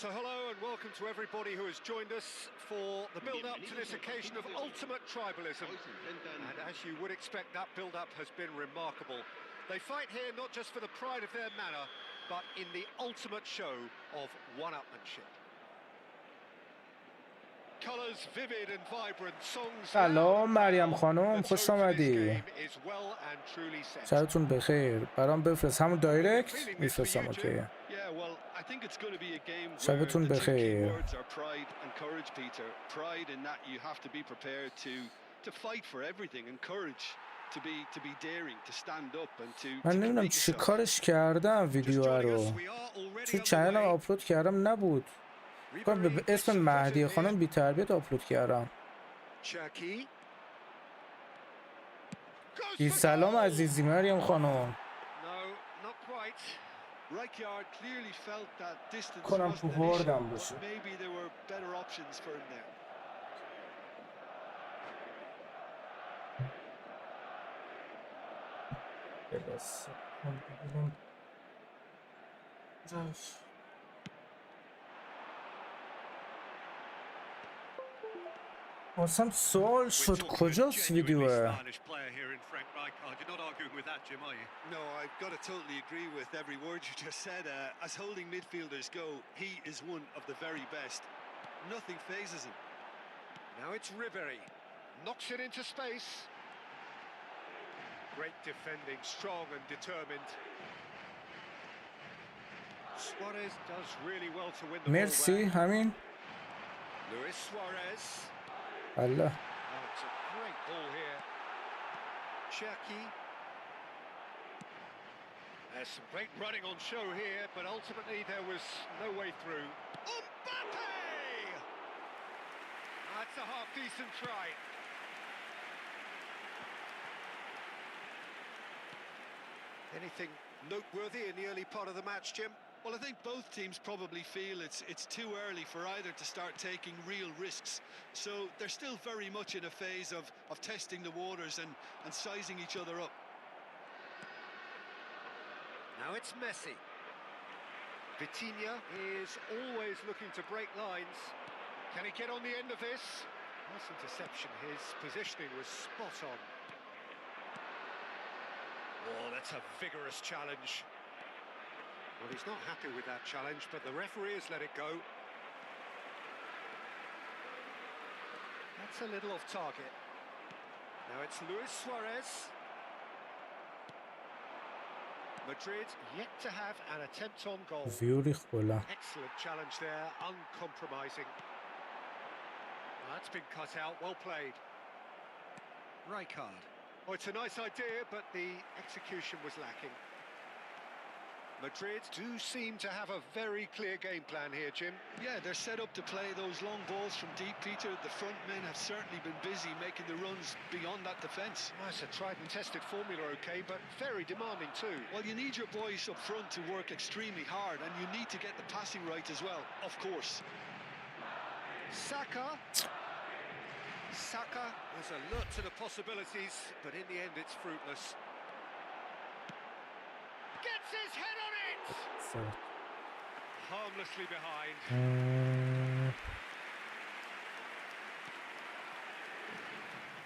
So hello and welcome to everybody who has joined us for the build-up to this occasion of ultimate tribalism. And as you would expect, that build-up has been remarkable. They fight here not just for the pride of their manor, but in the ultimate show of one-upmanship. Colours vivid and vibrant, songs سلام مریم خانم، خوش آمدی. شبتون بخیر. برام بفرست همون دایرکت میفرستم. اوکی. شبتون بخیر. to be daring, to stand up and to من نمیدونم چی کارش کردم ویدیو رو تو چنلم آپلود کردم نبود به اسم مهدی خانم بی تربیت آپلود کردم. بی سلام عزیزی مریم خانم کنم تو بردم باشه. واسم سوال شد کجاست ویدیوه؟ No, I've got to totally agree with every word you just said. As holding midfielders go, he is one of the very best. Nothing phases him. Now it's Ribery. Knocks it into space. Great defending, strong and determined. Suarez does really well to win the ball back. مرسی همین. Luis Suarez. الله. Oh, it's a great ball here. Cherki. There's some great running on show here, but ultimately there was no way through. Mbappe! That's a half-decent try. Anything noteworthy in the early part of the match, Jim? Well, I think both teams probably feel it's too early for either to start taking real risks. So they're still very much in a phase of testing the waters and sizing each other up. Now it's Messi. Vitinha is always looking to break lines. Can he get on the end of this? Nice interception. His positioning was spot on. Oh, that's a vigorous challenge. Well, he's not happy with that challenge, but the referee has let it go. That's a little off target. Now it's Luis Suarez. Madrid yet to have an attempt on goal. Excellent challenge there, uncompromising. That's been cut out, well played. Rijkaard. Oh, it's a nice idea, but the execution was lacking. Madrid do seem to have a very clear game plan here, Jim. Yeah, they're set up to play those long balls from deep, Peter. The front men have certainly been busy making the runs beyond that defence. Well, it's a tried and tested formula, okay, but very demanding too. Well, you need your boys up front to work extremely hard, and you need to get the passing right as well, of course. Saka. Saka was alert to the possibilities, but in the end it's fruitless. Gets his head on it! Harmlessly behind.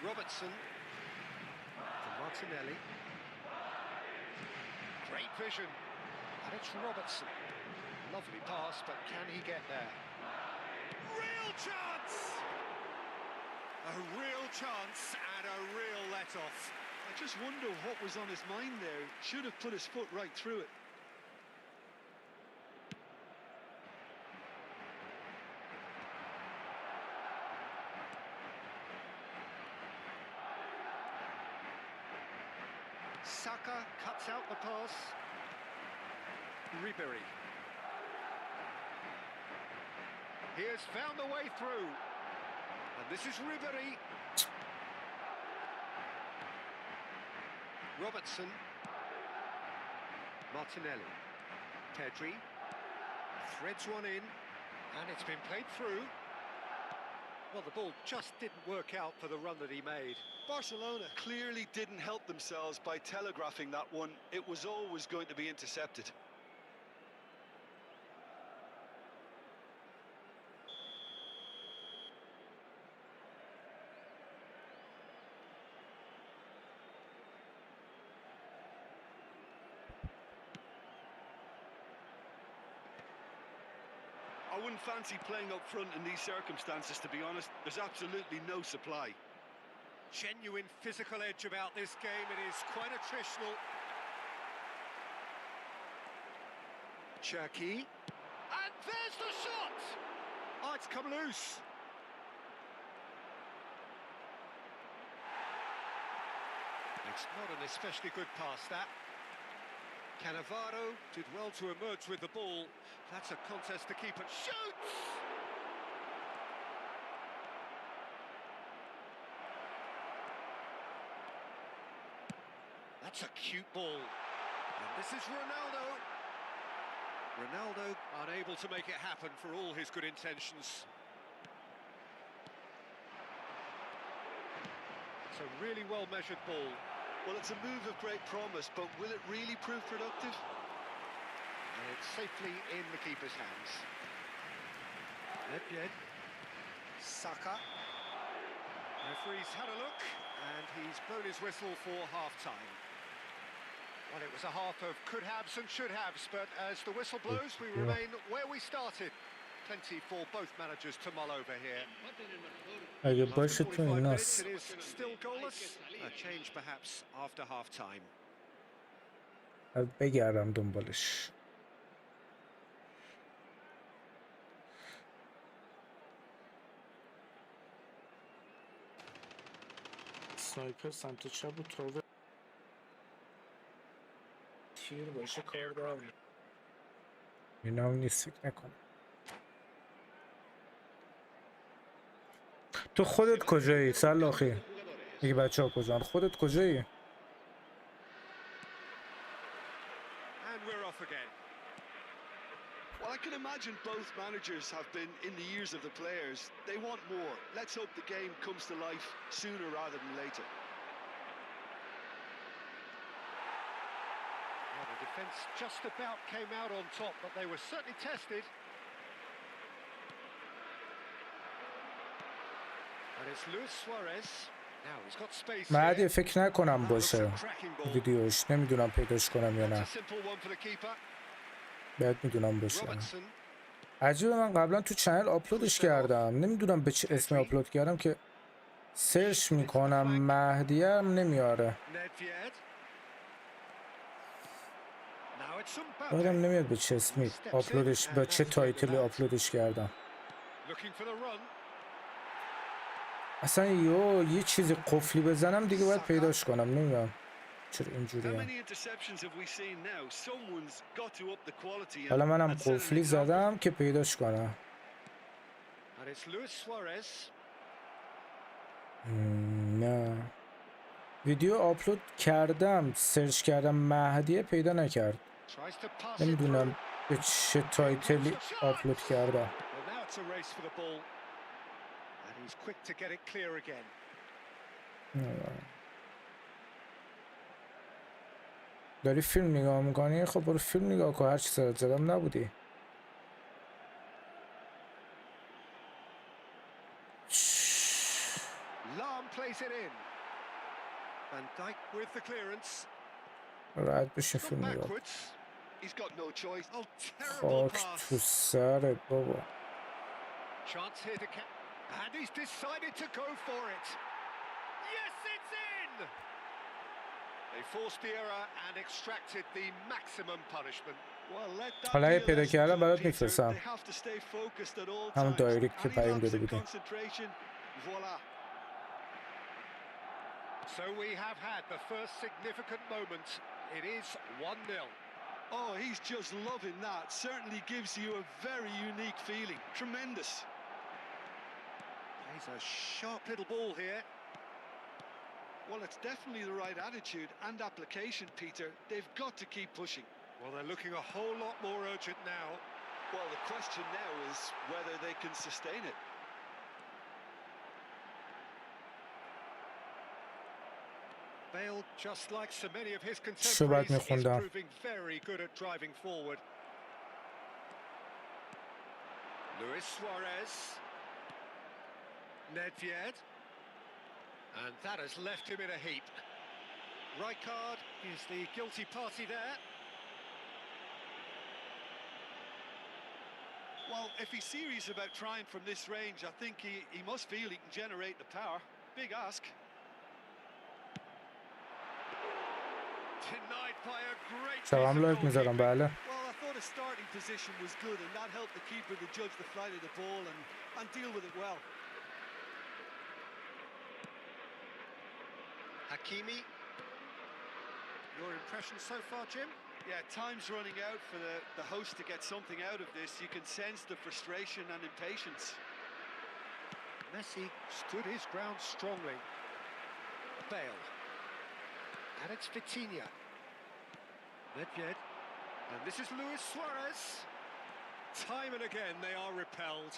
Robertson to Martinelli. Great vision. And it's Robertson. Lovely pass, but can he get there? Real chance! A real chance and a real let-off. I just wonder what was on his mind there. Should have put his foot right through it. Saka cuts out the pass. Ribery. He has found a way through. And this is Ribery. Robertson. Martinelli. Pedri. Threads one in. And it's been played through. Well, the ball just didn't work out for the run that he made. Barcelona clearly didn't help themselves by telegraphing that one. It was always going to be intercepted. I wouldn't fancy playing up front in these circumstances, to be honest. There's absolutely no supply. Genuine physical edge about this game. It is quite attritional. Cherki. And there's the shot! Oh, it's come loose. It's not an especially good pass, that. Cannavaro did well to emerge with the ball. That's a contest to keep and shoots! That's a cute ball. And this is Ronaldo. Ronaldo unable to make it happen for all his good intentions. It's a really well-measured ball. Well, it's a move of great promise, but will it really prove productive? And it's safely in the keeper's hands. Nedved. Saka. Referee's had a look, and he's blown his whistle for half-time. Well, it was a half of could-haves and should-haves, but as the whistle blows, we remain where we started. Plenty for both managers to mull over here. اگه After باشه تو 45 minutes, ایناست. it is still goalless. A change perhaps after half-time. بگردم دنبالش. سایپر سمت چپ و تاور تیر باشه کار داره. اینا هم نیست فکر نکنم. تو خودت کجایی سلاخی؟ میگه بچه ها کجان؟ خودت کجایی؟ And we're off again. Well, I can imagine both managers have been in the ears of the players. They want more. Let's hope the game comes to life sooner rather than later. Well, the defence just about came out on top, but they were certainly tested. And it's Luis Suarez. Now he's got space مهدی here. فکر نکنم باشه Cracking ball. ویدیوش نمیدونم پیداش کنم یا That's نه a simple one for the keeper. باید میدونم باشه Robertson. عجیبه من قبلا تو چنل آپلودش کردم نمیدونم به چه اسمی آپلود کردم که سرچ میکنم مهدیه هم نمیاره Nedved. Now it's Mbappe. یادم نمیاد به چه اسمی آپلودش با چه تایتلی آپلودش کردم Looking for the run. اصلا یه چیزی قفلی بزنم دیگه باید پیداش کنم نمیدونم چرا How اینجوریه many interceptions have we seen now? Someone's got to up the quality حالا منم and set an قفلی example. زدم که پیداش کنم And it's Luis Suarez. نه ویدیو آپلود کردم سرچ کردم مهدیه پیدا نکرد Tries to pass it نمیدونم through. به چه تایتلی آپلود کردم Well, now it's a race for the ball. And he's quick to get it clear again. داری فیلم نگاه میکنی؟ خب برو فیلم نگاه کن هرچی سرت زدم نبودی Lam plays it in. Van Dijk with the clearance. راحت بشین Gone فیلم نگاه کن He's got no choice. Oh, terrible خاک pass. تو سرت بابا Chance here to catch. And he's decided to go for it. Yes, it's in! They forced the error and extracted the maximum punishment. Well, let that حالا be اگه a پیدا lesson کردم to برات them, Peter. میفرستم They have to stay focused at all همون times. دایرکت که Any پیام lapse داده in بودی concentration, voila. So we have had the first significant moment. It is 1-0. Oh, he's just loving that. Certainly gives you a very unique feeling. Tremendous. Plays a sharp little ball here. Well, it's definitely the right attitude and application, Peter. They've got to keep pushing. Well, they're looking a whole lot more urgent now. Well, the question now is whether they can sustain it. Bale, just like so many of his چه باید contemporaries, is میخوندم proving very good at driving forward. Luis Suarez. Nedved. And that has left him in a heap. Rijkaard is the guilty party there. Well, if he's serious about trying from this range, I think he must feel he can generate the power. Big ask. Denied by a great piece سلام of لایک میذارم بله Well, I thought his starting position was good, and that helped the keeper to judge the flight of the ball and deal with it well. Hakimi. Your impression so far, Jim? Yeah, time's running out for the host to get something out of this. You can sense the frustration and impatience. Messi stood his ground strongly. Bale. And it's Vitinha. Nedved. And this is Luis Suarez. Time and again they are repelled.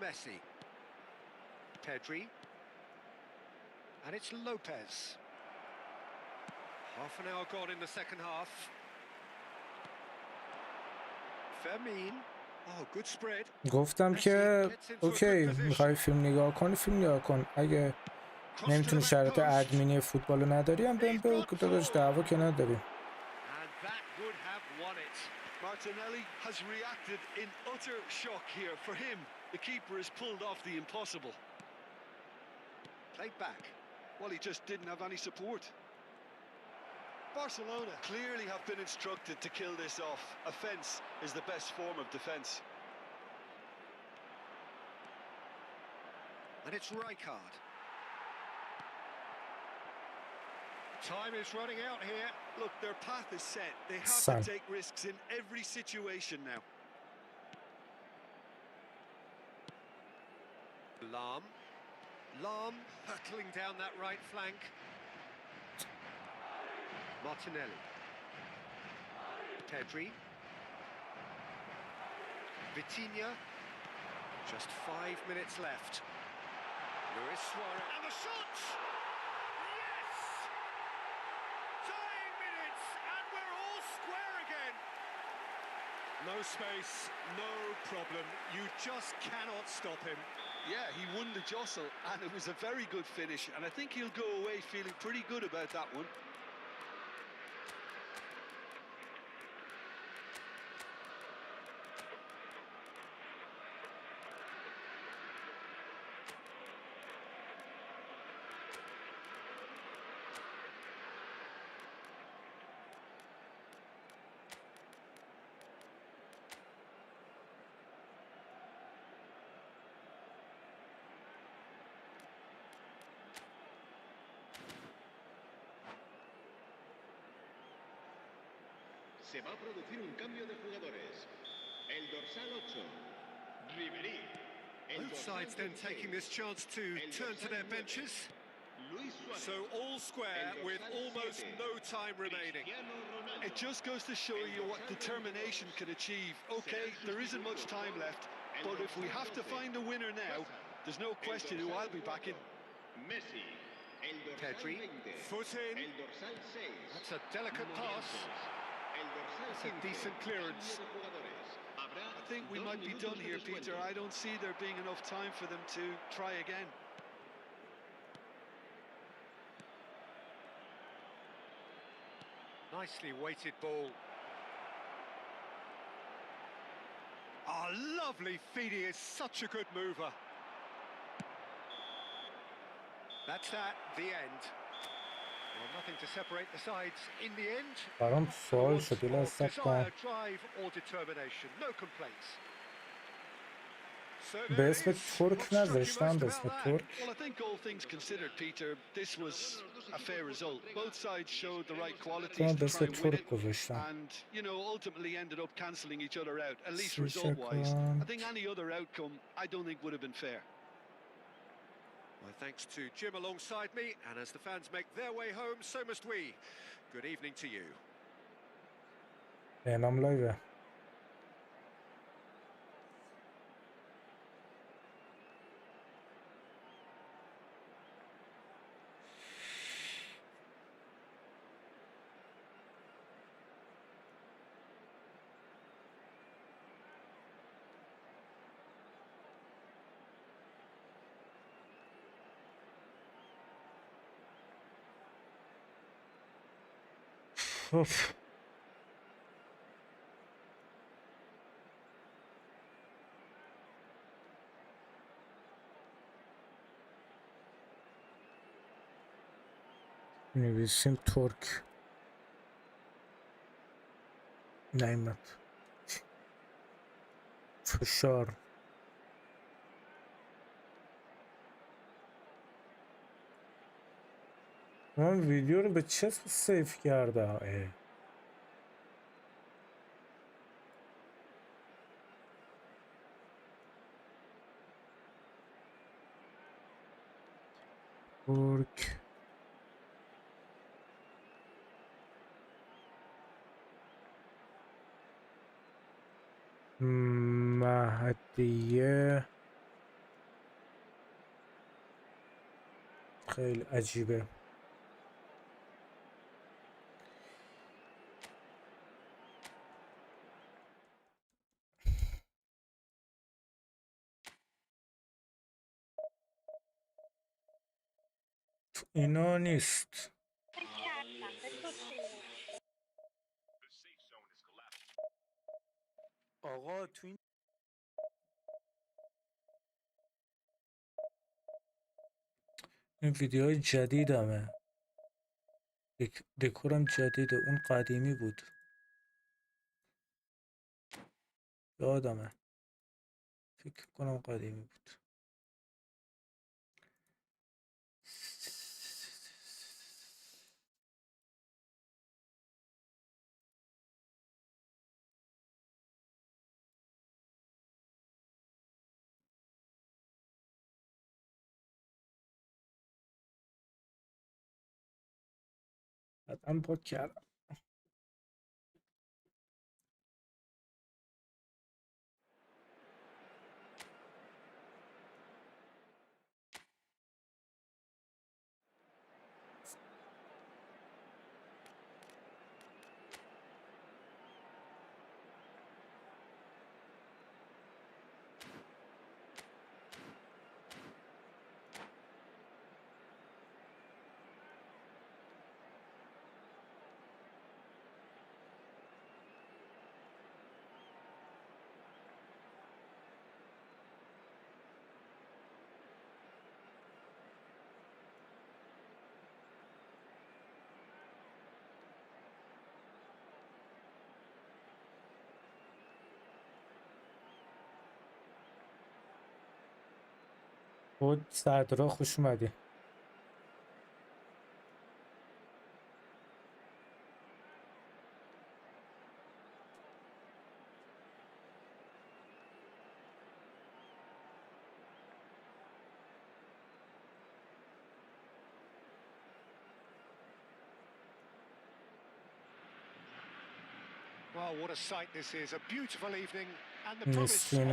Messi. Pedri. And it's Lopez. Half an hour gone in the second half. Fermin. Oh, good spread. گفتم که اوکی میخوای فیلم نگاه کنی فیلم نگاه کن، اگه نمیتونی شرایط ادمینی فوتبال رو نداری هم بهم بگو که داداش دعوا که نداریم. And that would have won it. Martinelli has reacted in utter shock here. For him, the keeper has pulled off the impossible. Played back. Well, he just didn't have any support. Barcelona clearly have been instructed to kill this off. Offence is the best form of defence. And it's Rijkaard. Time is running out here. Look, their path is set. They have Son. to take risks in every situation now. Lam hurtling down that right flank. Martinelli. Pedri. Vitinha. Just 5 minutes left. Luis Suarez. And the shot! Yes! Dying minutes, and we're all square again. No space, no problem. You just cannot stop him. Yeah, he won the jostle, and it was a very good finish, and I think he'll go away feeling pretty good about that one. Se va a producir un cambio de jugadores. El dorsal 8, Ribery. Both sides then taking this chance to turn to their benches. So all square with almost no time remaining. It just goes to show you what determination can achieve. Okay, there isn't much time left, but if we have to find a winner now, there's no question who I'll be backing. Messi. El dorsal Pedri, 20. foot in. El dorsal 6. That's a delicate pass. El dorsal That's a 15. decent clearance. Cambio de jugadores. Habrá I think we 2 might be done minutos de here, descuento. Peter. I don't see there being enough time for them to try again. Nicely weighted ball. Oh, lovely feed. He is such a good mover. That's that, the end. Well, nothing to separate the sides in the end. برام سوال شد یه Of لحظه صبر کن. desire, drive or determination. No complaints. So به there it اسم is. ترک What struck you نذاشتم، most به about اسم that? ترک. Well, I think all things considered, Peter, this was a fair result. Both sides showed the right qualities من to به try اسم and win ترک it, گذاشتم. and ultimately ended up cancelling each other out, at least 30 result-wise. I second. think any other outcome, I don't think would have been fair. My thanks to Jim alongside me, and as the fans make their way home, so must we. Good evening to you. نام لایوه. اوف. نویسیم ترک. نیمد. فشار. من ویدیو رو به چه سیف کردم؟ ترک مهدیه خیلی عجیبه. اینا نیست. آقا تو این ویدیوهای جدیدمه، دکورم جدیده، اون قدیمی بود یادمه، فکر کنم قدیمی بود. حتما پاک کردم. بود سردرا خوش اومدی. Well, what a sight this is. A beautiful evening and the promise of a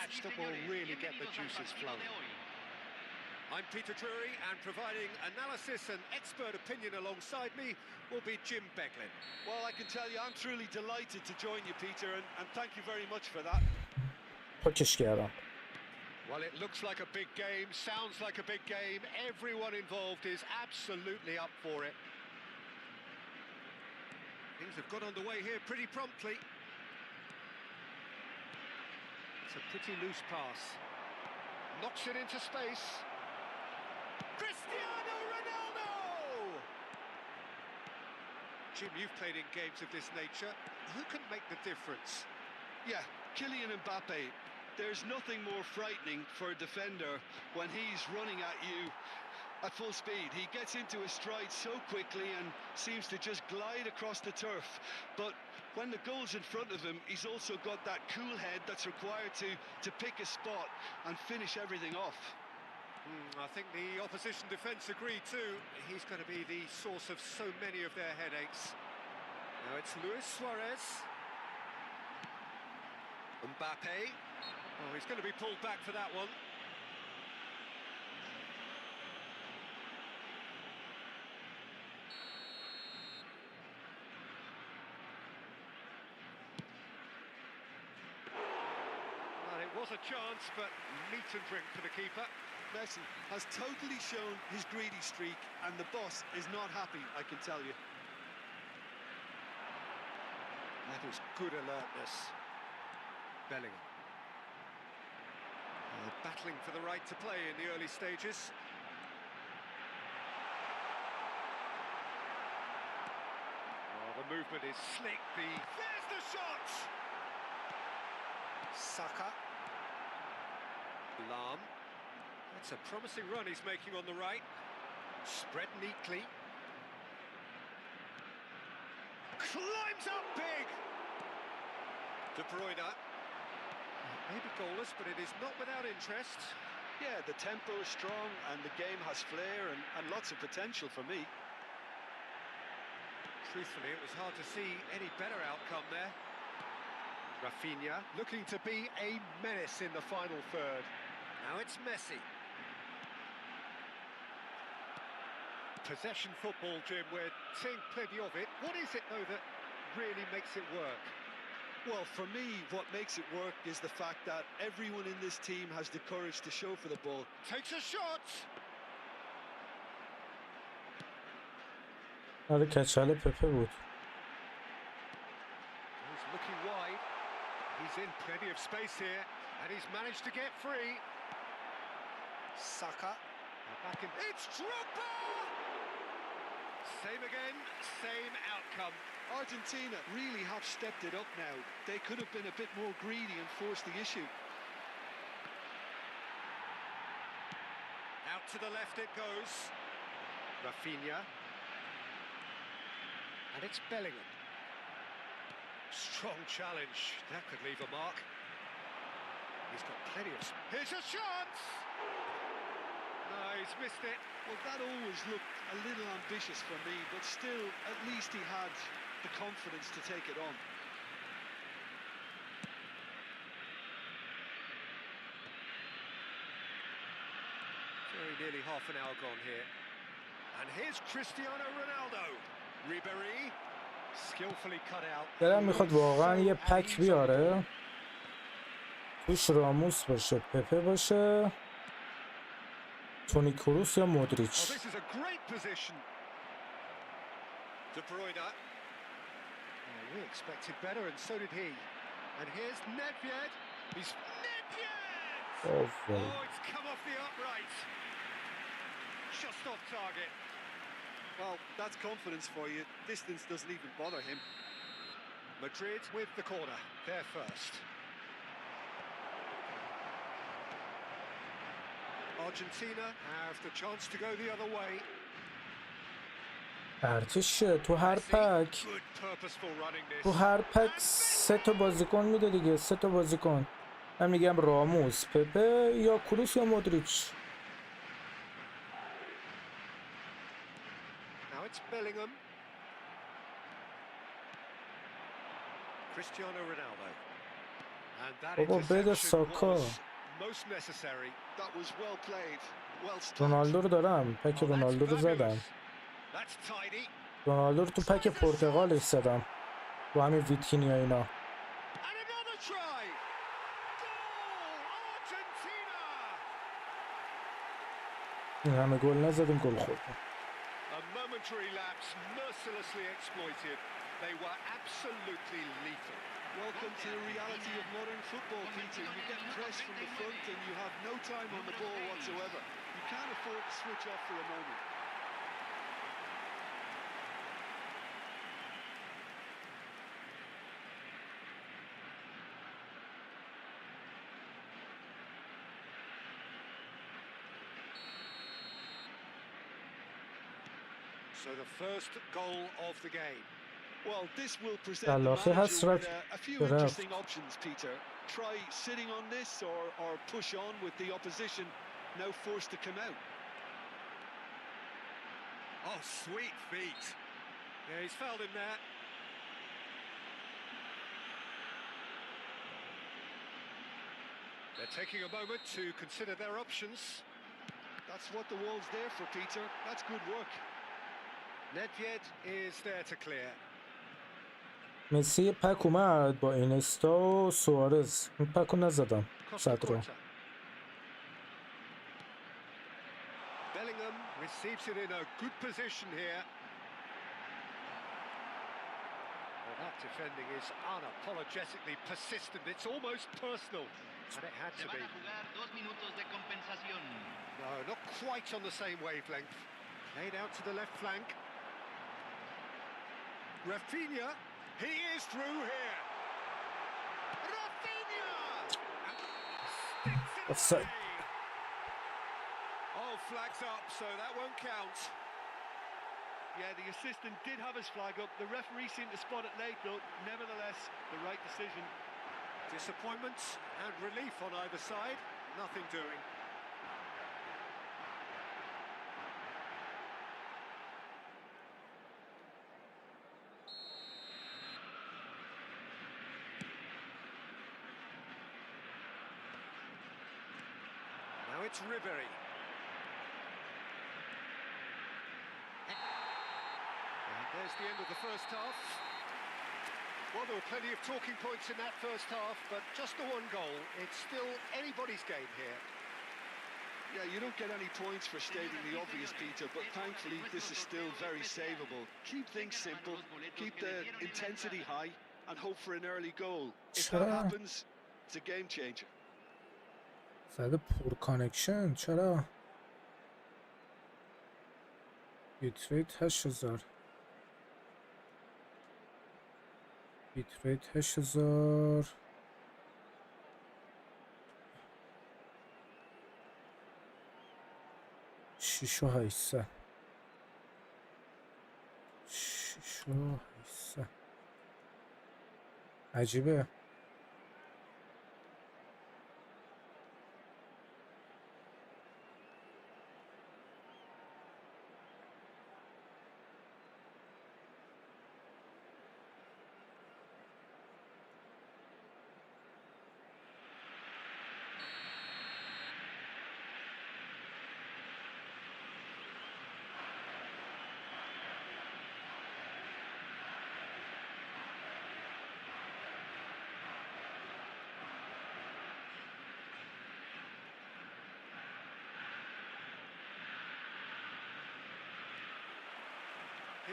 match that will really get the juices flowing. I'm Peter Drury, and providing analysis and expert opinion alongside me will be Jim Beglin. Well, I can tell you I'm truly delighted to join you, Peter, and thank you very much for that. پاکش کردم. Well, it looks like a big game, sounds like a big game. Everyone involved is absolutely up for it. Things have got underway here pretty promptly. It's a pretty loose pass. Knocks it into space. Cristiano Ronaldo! Jim, you've played in games of this nature. Who can make the difference? Yeah, Kylian Mbappe. There's nothing more frightening for a defender when he's running at you at full speed. He gets into his stride so quickly and seems to just glide across the turf. But when the goal's in front of him, he's also got that cool head that's required to pick a spot and finish everything off. I think the opposition defence agree too. He's going to be the source of so many of their headaches. Now it's Luis Suarez. Mbappe. Oh, he's going to be pulled back for that one. Well, it was a chance, but meat and drink for the keeper. Messi has totally shown his greedy streak, and the boss is not happy, I can tell you. That is good alertness. Bellingham. Battling for the right to play in the early stages. Oh, the movement is slick. There's the shot! Saka. Lam. That's a promising run he's making on the right. Spread neatly. climbs up big. De Bruyne. Maybe goalless, but it is not without interest. Yeah, the tempo is strong and the game has flair and lots of potential for me. Truthfully, it was hard to see any better outcome there. Rafinha looking to be a menace in the final third. Now it's Messi. Possession football, Jim, we're seeing plenty of it. What is it, though, that really makes it work? Well, for me, what makes it work is the fact that everyone in this team has the courage to show for the ball. Takes a shot! آره کچل پپه بود. He's looking wide. He's in plenty of space here, and he's managed to get free. Saka. Back in. It's Drogba! Same again, same outcome. Argentina really have stepped it up now. They could have been a bit more greedy and forced the issue. Out to the left it goes. Rafinha. And it's Bellingham. Strong challenge. That could leave a mark. He's got plenty of... Here's a chance! No, he's missed it. Well, that always looked a little ambitious for me, but still, at least he had the confidence to take it on. Very nearly half an hour gone here. And here's Cristiano Ronaldo. Ribéry, skillfully cut out. دلم میخواد واقعا یه پک بیاره توش راموس باشه، پپه باشه، تونی کروس یا مودریچ. Oh, this is a great position. De Bruyne. Oh, we expected better, and so did he. And here's Nedved. He's Nedved! Oh, it's come off the upright. Just off target. Well, that's confidence for you. Distance doesn't even bother him. Madrid with the corner. They're first. Argentina have the chance to go the other way. ارتشه تو هر پک تو هر پک 3 تا بازیکن میده دیگه، 3 تا بازیکن. من میگم راموس، پپه یا کروس یا مودریچ. Now it's Bellingham. Cristiano Ronaldo. And that interception was most necessary. That was well played. Well stopped. رونالدو رو دارم، پک رونالدو رو زدم. That's tidy. رونالدو رو تو پک پرتغالش زدم رو همین ویتینیا اینا. And another try. Goal Argentina. این همه گل نزدیم، گل خوردیم. A momentary lapse mercilessly exploited. They were absolutely lethal. Welcome to the reality of modern football, Peter. You get pressed from the front and you have no time on the ball whatsoever. You can't afford to switch off for a moment. So the first goal of the game. Well, this will present the manager with a few interesting options, Peter. Try sitting on this or push on with the opposition now forced to come out. Oh, sweet feet. Yeah, he's fouled him there. They're taking a moment to consider their options. That's what the wall's there for, Peter. That's good work. Nedved is there to clear. مسی پک اومد با اینستا و سوارز. این پک رو نزدم صد رو. Bellingham receives it in a good position here. Well, that defending is unapologetically persistent. It's almost personal. And it had to be. No, not quite on the same wavelength. Laid out to the left flank. Rafinha, he is through here. Rafinha! Offside. Oh, flags up, so that won't count. Yeah, the assistant did have his flag up. The referee seemed to spot it late, though. Nevertheless, the right decision. Disappointment and relief on either side. Nothing doing. Now it's Ribery. And there's the end of the first half. Well, there were plenty of talking points in that first half, but just the one goal. It's still anybody's game here. Yeah, you don't get any points for stating the obvious, Peter, but thankfully this is still very savable. Keep things simple, keep the intensity high, and hope for an early goal. If that happens, it's a game changer. زده پور کانکشن چرا؟ بیتریت 8000 بیتریت 8000 6,800 6,800 عجیبه.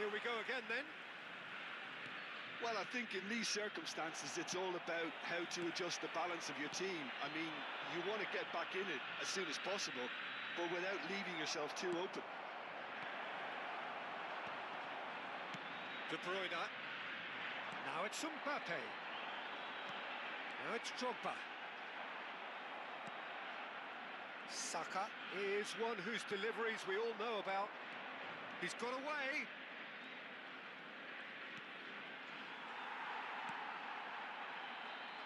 Here we go again then. Well, I think in these circumstances, it's all about how to adjust the balance of your team. I mean, you want to get back in it as soon as possible, but without leaving yourself too open. De Bruyne. Now it's Mbappe. Now it's Drogba. Saka is one whose deliveries we all know about. He's got away.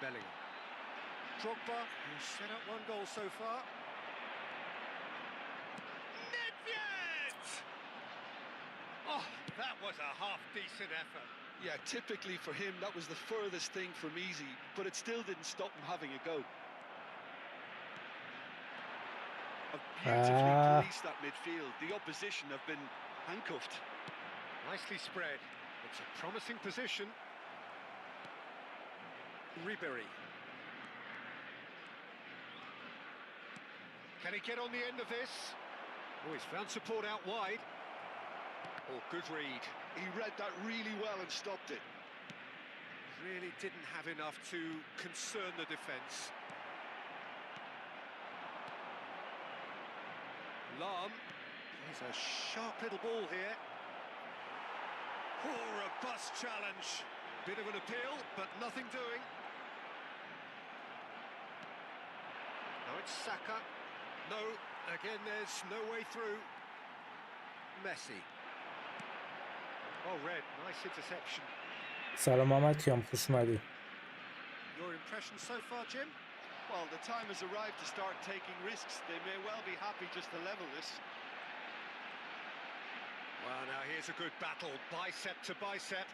Bellingham. Drogba, who's set up one goal so far. Nedved! Oh, that was a half-decent effort. Yeah, typically for him, that was the furthest thing from easy, but it still didn't stop him having a go. Beautifully policed that midfield. The opposition have been handcuffed. Nicely spread. It's a promising position. Ribery. Can he get on the end of this? Oh, he's found support out wide. Oh, good read. He read that really well and stopped it. Really didn't have enough to concern the defence. Lam. He's a sharp little ball here. Oh, robust challenge. Bit of an appeal, but nothing doing. Now it's Saka. No, again there's no way through. Messi. Oh, red, nice interception. سلام محمد کیام خوش اومدی. Your impression so far, Jim? Well, the time has arrived to start taking risks. They may well be happy just to level this. Well, now here's a good battle, bicep to bicep.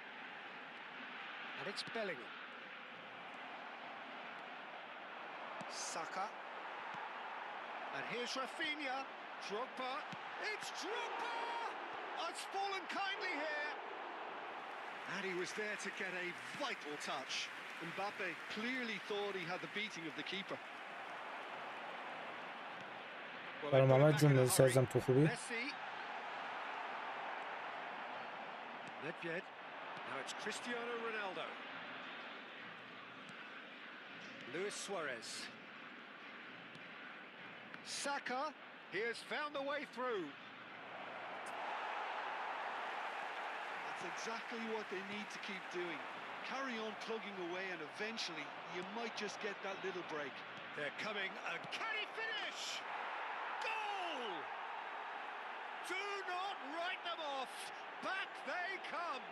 And it's Bellingham. Saka. And here's Rafinha. Drogba. It's Drogba! Oh, it's fallen kindly here. And he was there to get a vital touch. Mbappe clearly thought he had the beating of the keeper. برای محمد جون مرسی ازم تو خوبی؟ Messi. Nedved. Now it's Cristiano Ronaldo. Luis Suarez. Saka. He has found a way through. That's exactly what they need to keep doing. Carry on plugging away and eventually you might just get that little break. They're coming, and can he finish? Goal! Do not write them off. Back they come.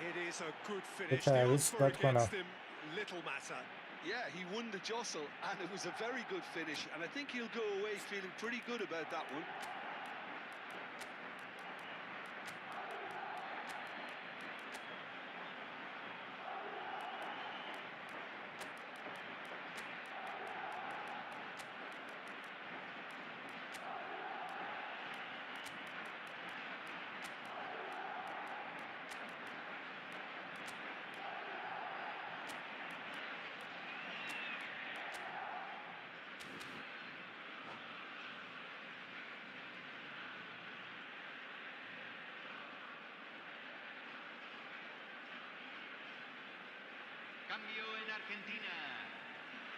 It is a good finish. Okay, The let's offer back one against up. him, little matter. Yeah, he won the jostle, and it was a very good finish. And I think he'll go away feeling pretty good about that one. Cambio en Argentina.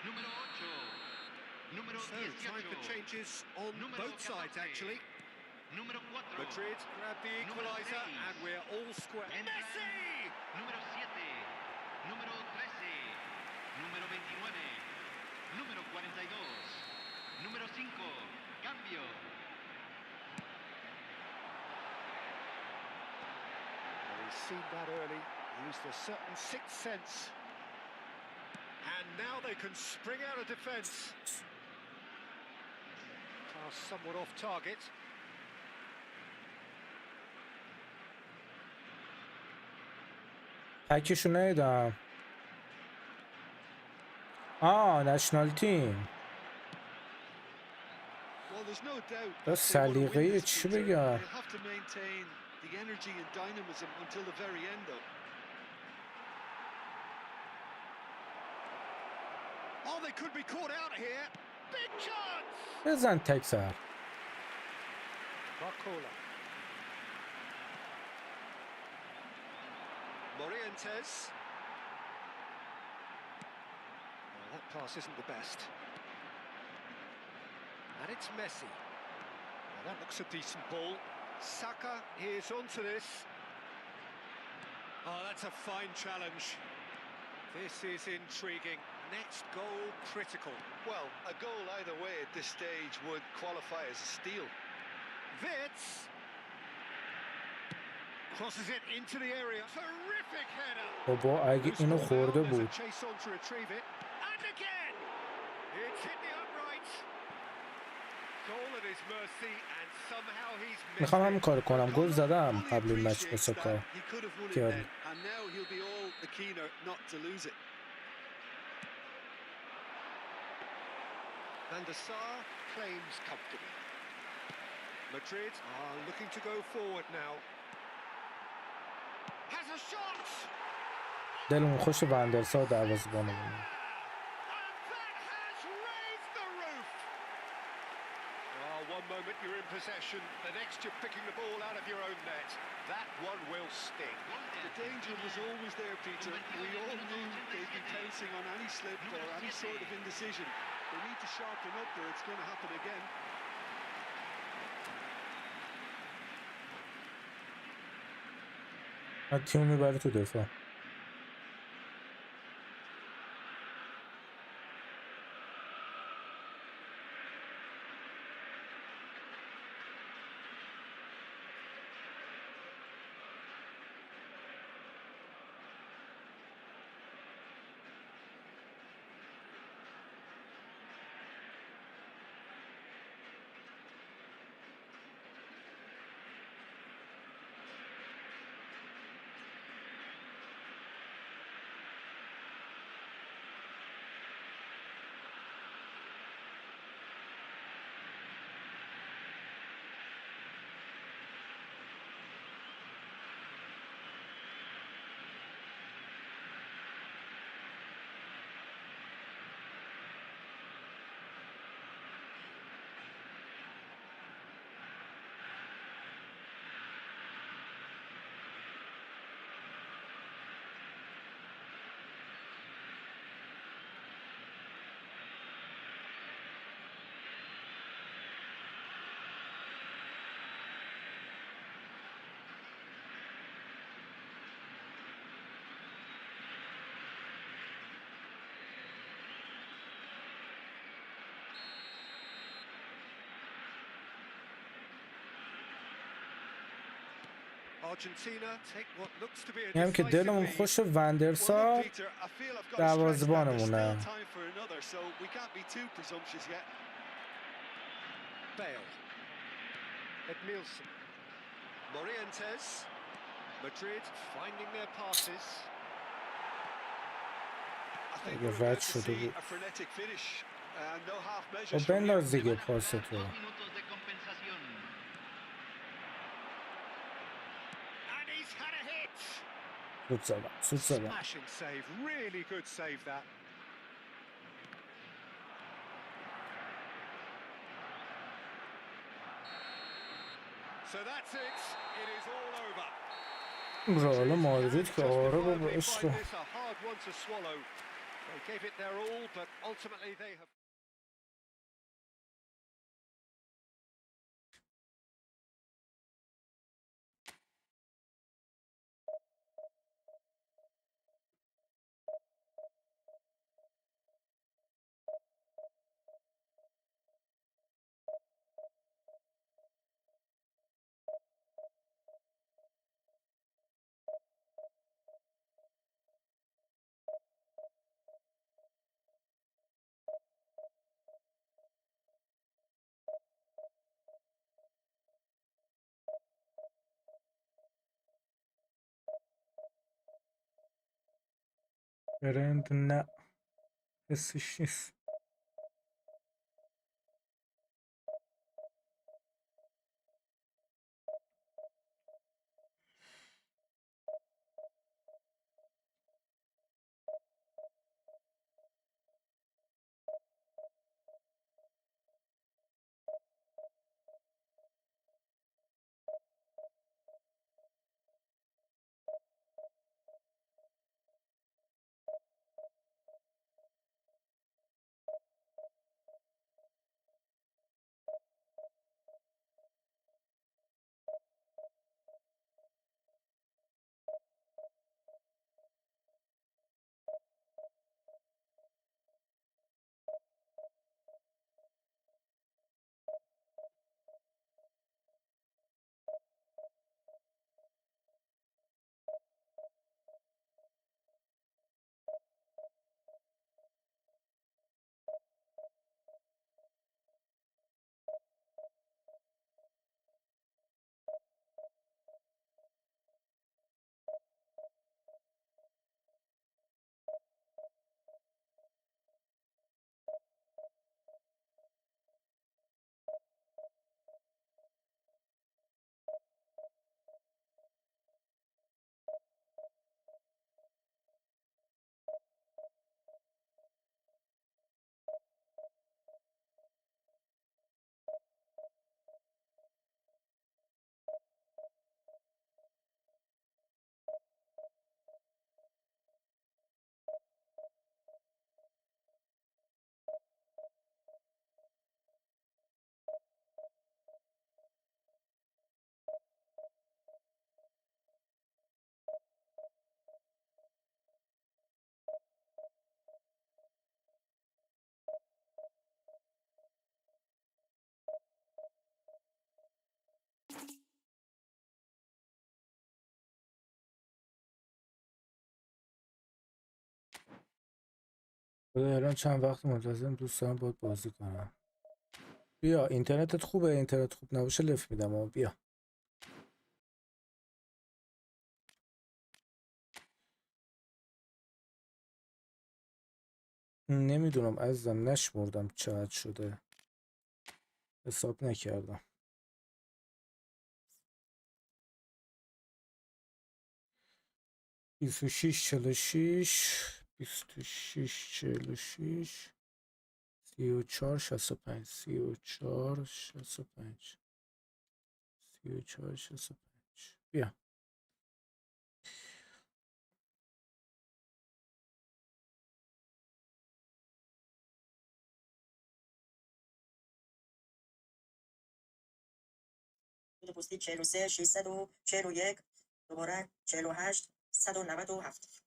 Número 8. Número So, time for 18. changes on Número both sides, 14. actually. Número 4. Madrid grab the Número equaliser, 6. and we're all square. Entran Messi! Número 7. Número 13. Número 29. Número 42. Número 5. Cambio. Well, he's seen that early, used a certain sixth sense. And now they can spring out of defence. Pass somewhat off target. تکیشو ندیدم. نشنال تیم. Well, there's no doubt یا that they want to win سلیقه this, چی Peter. بگم. They'll have to maintain the energy and dynamism until the very end, though. Oh, they could be caught out here. Big chance! بزن تک سر. Barcola. Morientes. Oh, that pass isn't the best. And it's Messi. Well, that looks a decent ball. Saka is onto this. Oh, that's a fine challenge. This is intriguing. Next goal critical. Well, a goal either way at this stage would qualify as a steal. Wits crosses it into the area. Terrific header. بابا اگه اینو خورده There's a بود. chase on to retrieve it. And again. It's hit the upright. Goal at his mercy and somehow he's missed میخوام همین it. کار کنم. گل زدم Fully قبل این مچ appreciates با ساکا. that. He could have won it Killed. then, and now he'll be all the keener not to lose it. Van der Sar claims comfortably. Madrid are looking to go forward now. Has a shot! دلمون خوش وندرسا دروازه‌بانمون. And that has raised the roof! Oh, one moment you're in possession, the next you're picking the ball out of your own net. That one will sting. The danger was always there, Peter. We all knew they'd be pouncing on any slip or any sort of indecision. They need to sharpen up or it's going to happen again. تیم میبره تو دفاع. این هم که دلمون خوش وندرسار دروازه‌بانمونه. اگه رد شده بود و بنداز دیگه پاس تو. سود زدم. رئال مادرید که آره بابا عشق. برند نه حسش نیست. الان چند وقت منتظرم دوست دارم باید بازی کنم. بیا اینترنتت خوبه؟ اینترنت خوب نباشه لفت میدم. اما بیا نمیدونم عزیزم، نشمردم چقدر شده، حساب نکردم. بیست و شیش چهل و شیش، بیست و شیش چهل و شیش، 34 65، 34 65، 34 65. بیا پستی 43 641 دوباره 48 197.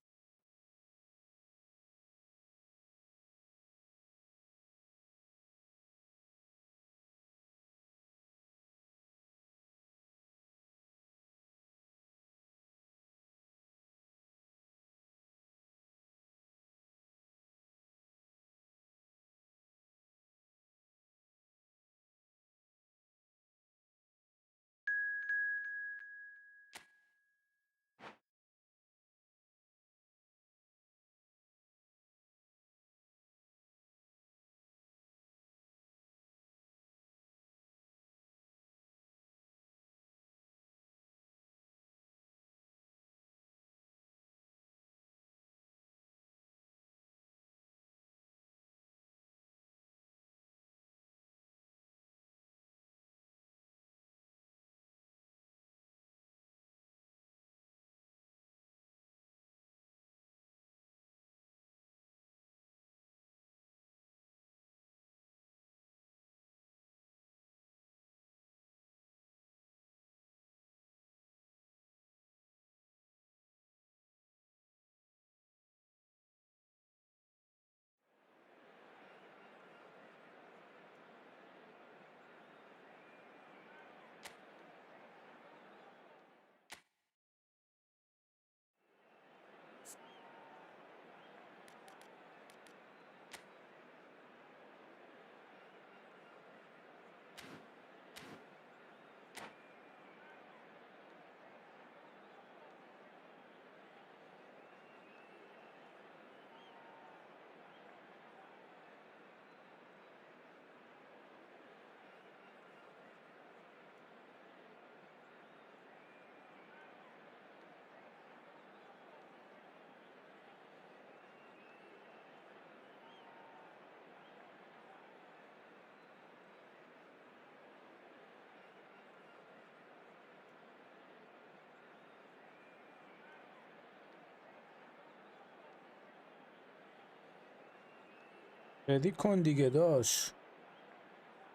ردی کن دیگه داش.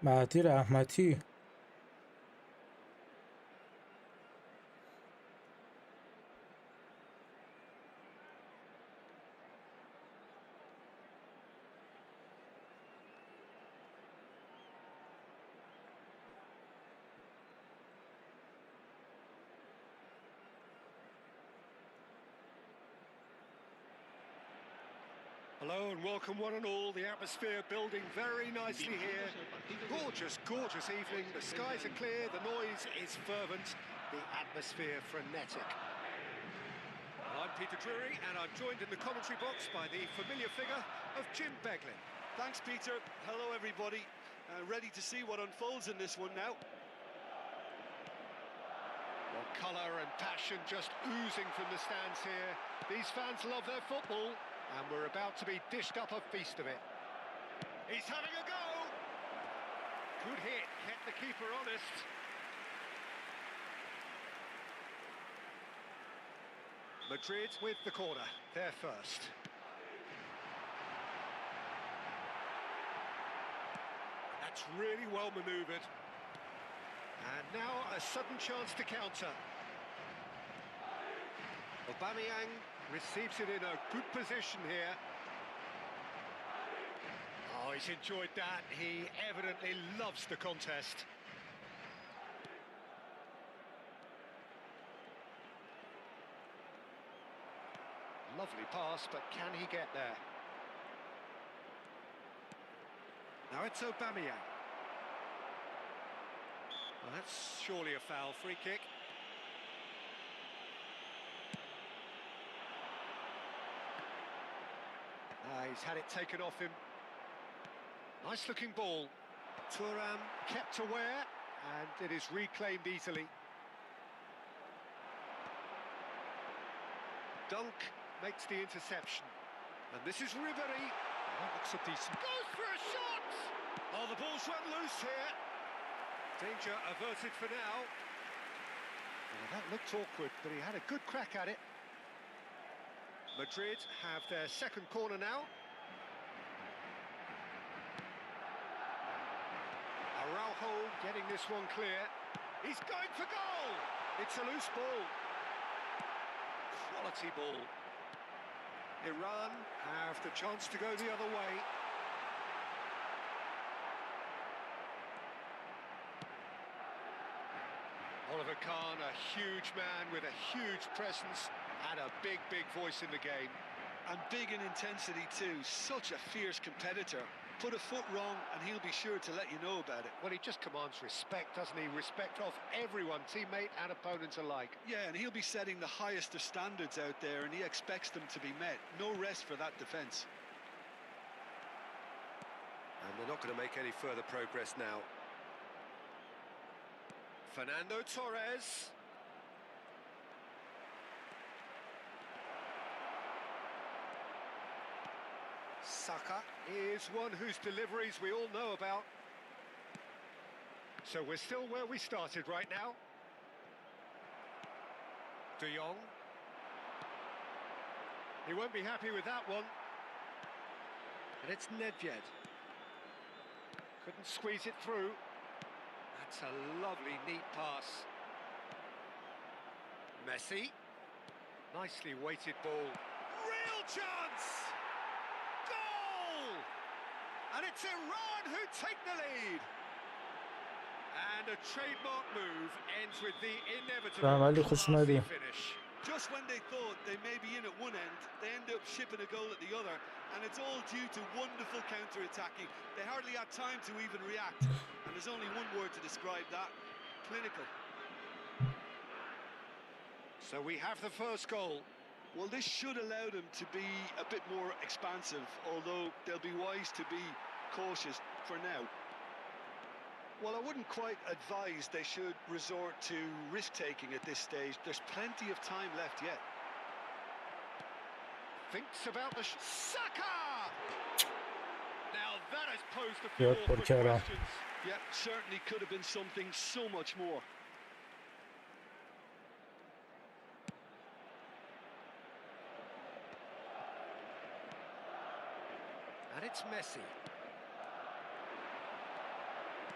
مهدی رحمتی. Hello and welcome one and all. The atmosphere building very nicely here. Gorgeous, gorgeous evening. The skies are clear, the noise is fervent, the atmosphere frenetic. I'm Peter Drury and I'm joined in the commentary box by the familiar figure of Jim Beglin. Thanks, Peter. Hello, everybody. Ready to see what unfolds in this one now. Well, colour and passion just oozing from the stands here. These fans love their football. And we're about to be dished up a feast of it. He's having a go! Good hit, kept the keeper honest. Madrid with the corner, they're first. That's really well manoeuvred. And now a sudden chance to counter. Aubameyang receives it in a good position here. Oh, he's enjoyed that. He evidently loves the contest. Lovely pass, but can he get there? Now it's Aubameyang. Well, that's surely a foul. Free kick. He's had it taken off him. Nice looking ball. Thuram kept aware and it is reclaimed easily. Dunk makes the interception. And this is Ribery. Oh, that looks a decent. Goes for a shot! Oh, the ball's run loose here. Danger averted for now. Oh, that looked awkward, but he had a good crack at it. Madrid have their second corner now. Araujo getting this one clear. He's going for goal! It's a loose ball. Quality ball. Iran have the chance to go the other way. Oliver Kahn, a huge man with a huge presence and a big, big voice in the game. And big in intensity too, such a fierce competitor. Put a foot wrong and he'll be sure to let you know about it. Well, he just commands respect, doesn't he? Respect of everyone, teammate and opponent alike. Yeah, and he'll be setting the highest of standards out there and he expects them to be met. No rest for that defence. And they're not going to make any further progress now. Fernando Torres. Saka is one whose deliveries we all know about. So we're still where we started right now. De Jong. He won't be happy with that one. And it's Nedved. Couldn't squeeze it through. That's a lovely, neat pass. Messi. Nicely weighted ball. Real chance! Goal! And it's Iran who take the lead. And a trademark move ends with the inevitable classy finish. Just when they thought they may be in at one end, they end up shipping a goal at the other, and it's all due to wonderful counter-attacking. They hardly had time to even react, and there's only one word to describe that: clinical. So we have the first goal. Well, this should allow them to be a bit more expansive, although they'll be wise to be cautious for now. Well, I wouldn't quite advise they should resort to risk-taking at this stage. There's plenty of time left yet. Thinks about the Saka! Now that has posed a few awkward questions. Yep, certainly could have been something so much more. And it's Messi.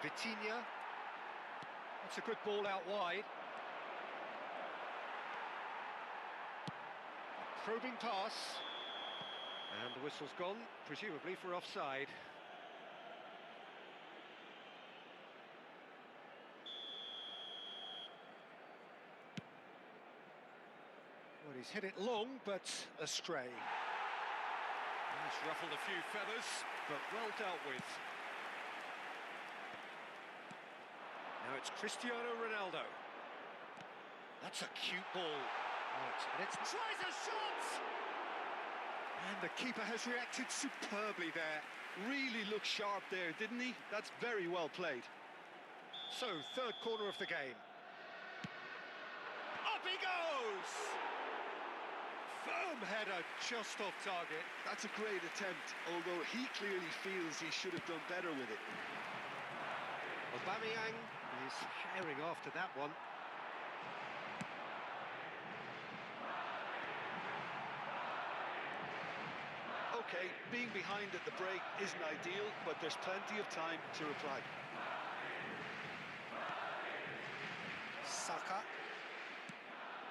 Vitinha. That's a good ball out wide. A probing pass. And the whistle's gone, presumably for offside. Well, he's hit it long, but astray. He's ruffled a few feathers, but well dealt with. Now it's Cristiano Ronaldo. That's a cute ball. Right, and it tries a shot! And the keeper has reacted superbly there. Really looked sharp there, didn't he? That's very well played. So, third corner of the game. Up he goes! Firm header just off target. That's a great attempt, although he clearly feels he should have done better with it. Aubameyang is herring after that one. Okay, being behind at the break isn't ideal, but there's plenty of time to reply. Saka.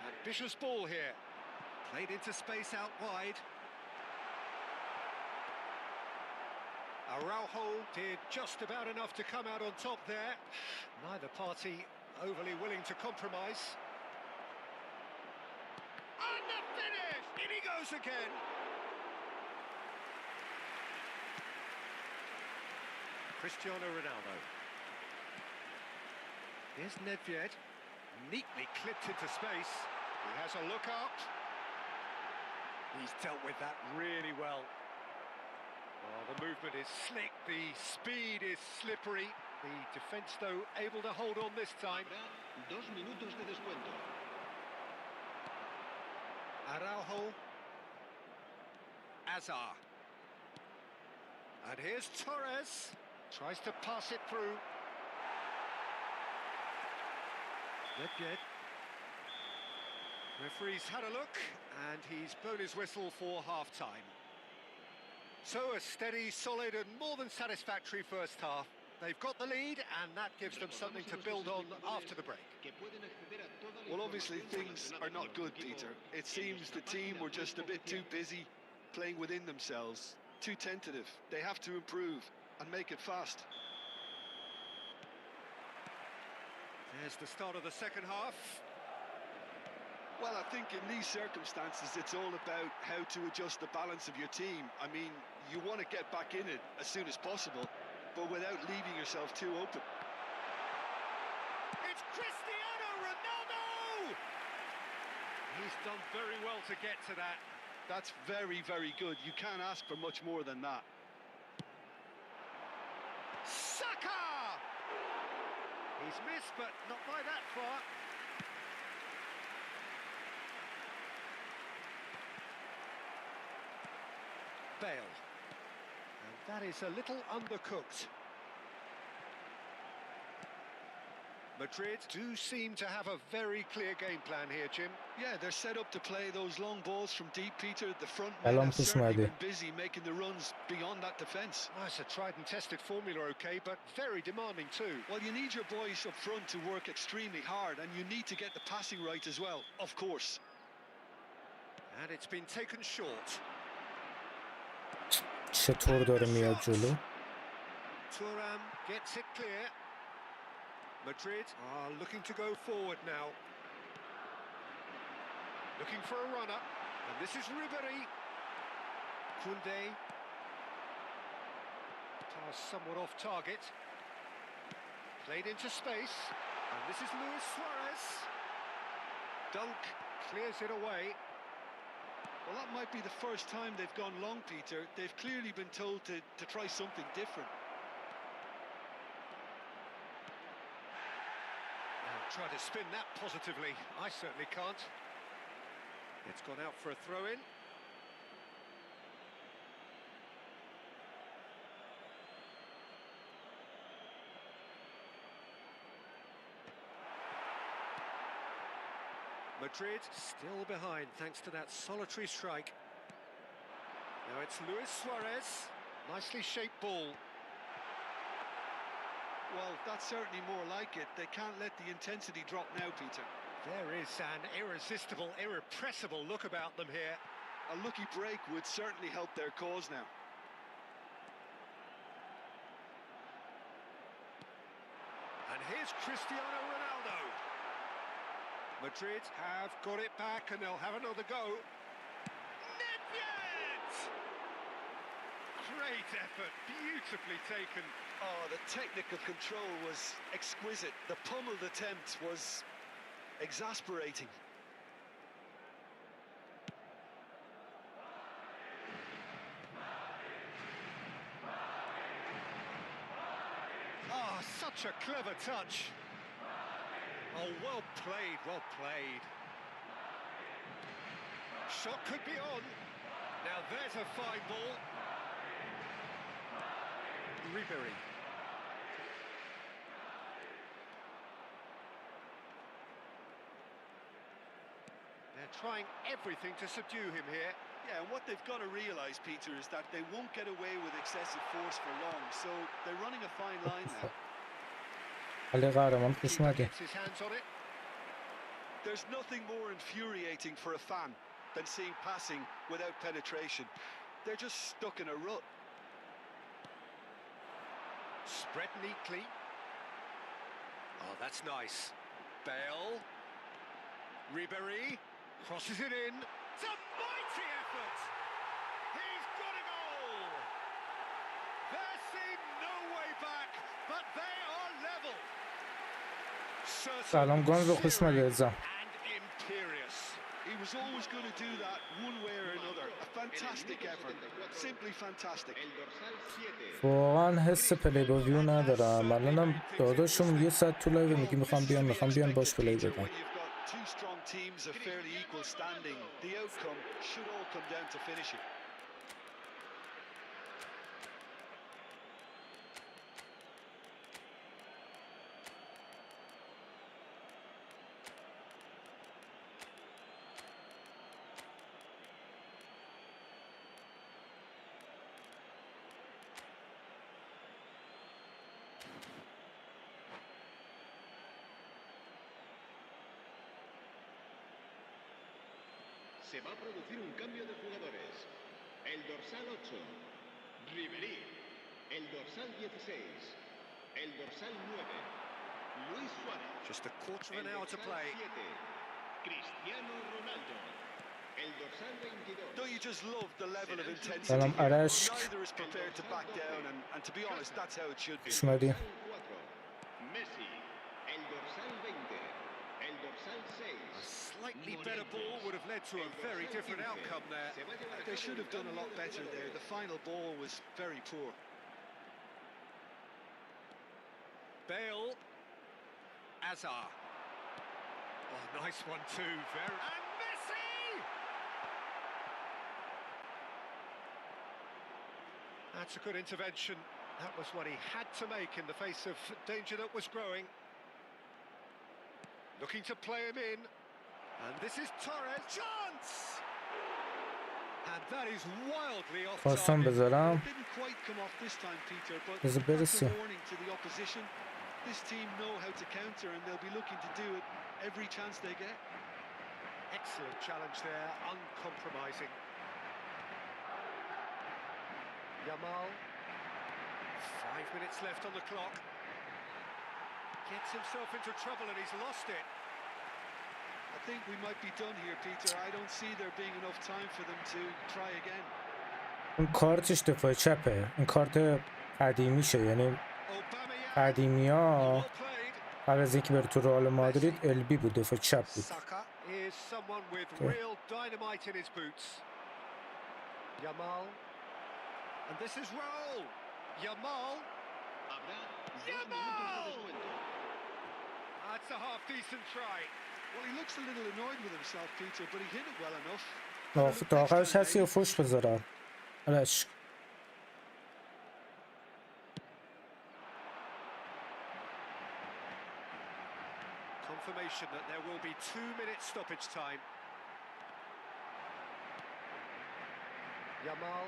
Ambitious ball here. Played into space out wide. Araujo did just about enough to come out on top there. Neither party overly willing to compromise. And the finish! In he goes again! Cristiano Ronaldo. Here's Nedved. Neatly clipped into space. He has a look up. He's dealt with that really well. Oh, the movement is slick, the speed is slippery. The defence, though, able to hold on this time. Habrá 2 minutos de descuento. Araujo. Azar. And here's Torres. Tries to pass it through. Nedved. Referee's had a look, and he's blown his whistle for half-time. So a steady, solid and more than satisfactory first half. They've got the lead, and that gives them something to build on after the break. Well, obviously things are not good, Peter. It seems the team were just a bit too busy playing within themselves, too tentative. They have to improve and make it fast. There's the start of the second half. Well, I think in these circumstances, it's all about how to adjust the balance of your team. I mean, you want to get back in it as soon as possible, but without leaving yourself too open. It's Cristiano Ronaldo! He's done very well to get to that. That's very, very good. You can't ask for much more than that. Saka! He's missed, but not by that far. Bale. And that is a little undercooked. Madrid do seem to have a very clear game plan here, Jim. Yeah, they're set up to play those long balls from deep, Peter. The front men سلام have certainly پیشمرده. been busy making the runs beyond that defence. Oh, it's a tried and tested formula, okay, but very demanding too. Well, you need your boys up front to work extremely hard, and you need to get the passing right as well, of course. And it's been taken short. چطور داره میاد جلو؟ Thuram gets it clear. Madrid are looking to go forward now. Looking for a runner. And this is Ribery. Koundé. Pass somewhat off target. Played into space. And this is Luis Suarez. Dunk clears it away. Well, that might be the first time they've gone long, Peter. They've clearly been told to try something different. Try to spin that positively. I certainly can't. It's gone out for a throw-in. Madrid still behind thanks to that solitary strike. Now it's Luis Suarez. Nicely shaped ball. Well, that's certainly more like it. They can't let the intensity drop now, Peter. There is an irresistible, irrepressible look about them here. A lucky break would certainly help their cause now. And here's Cristiano Ronaldo. Madrid have got it back and they'll have another go. Nedved! Great effort, beautifully taken. Oh, the technical control was exquisite. The pummeled attempt was exasperating. Oh, such a clever touch. Oh, well played, well played. Shot could be on. Now there's a fine ball. Ribery. They're trying everything to subdue him here. Yeah, and what they've got to realise, Peter, is that they won't get away with excessive force for long. So they're running a fine line now. علی قهرمان پیش اومدیم. Gets his hands on it. There's nothing more infuriating for a fan than seeing passing without penetration. They're just stuck in a rut. Spread neatly. Oh, that's nice. Bale. Ribery crosses it in. It's a mighty effort. He's got a goal. There seemed no way back, but they are level. سلام گان خوش اومدی عزیزم. And imperious. He was always going to do that one way or another. A fantastic effort. Simply fantastic. واقعا حس پلی با ویو ندارم. الانم داداشم یه ساعت تو لایو میگی میخوام بیان باش پلی بدم. Two strong teams of fairly equal standing. The outcome should all come down to finishing. Se va a producir un cambio de jugadores. El dorsal 8, Ribery. El dorsal 16, el dorsal 9, Luis Suárez. Just a quarter of an hour to play. 7, Cristiano Ronaldo. El dorsal 22. Don't you just love the level of intensity? سلام ارشک. Neither is prepared to back down, and to be honest, that's how it should be. خوش اومدی. Messi. El dorsal 20, el dorsal 6. Slightly better ball would have led to a very different outcome there. They should have done a lot better there. The final ball was very poor. Bale. Azar. Oh, nice one too. Very. And Messi! That's a good intervention. That was what he had to make in the face of danger that was growing. Looking to play him in. And this is Torres. Chance! And that is wildly off خواستم target. بذارم. Didn't quite come off this time, Peter, but بذار that's برسه. a warning to the opposition. This team know how to counter, and they'll be looking to do it every chance they get. Excellent challenge there, uncompromising. Yamal. 5 minutes left on the clock. Gets himself into trouble and he's lost it. I think we might be done here, Peter. I don't see there being enough time for them to try again. اون کارتش دفاع چپه. این کارت قدیمیشه، یعنی Aubameyang. قدیمیا Well played. قبل از اینکه بره تو رئال مادرید البی بود، دفاع چپ بود. Saka is someone with Okay. real dynamite in his boots. Yamal. And this is Raul. Yamal. Habrá 2 Yamal! minutos de descuento. That's a half-decent try. Well, he looks a little annoyed with himself, Peter, but he hit it well enough. تا آخرش هستی و فوش بذارم. ارشک. Confirmation that there will be 2-minute stoppage time. Yamal.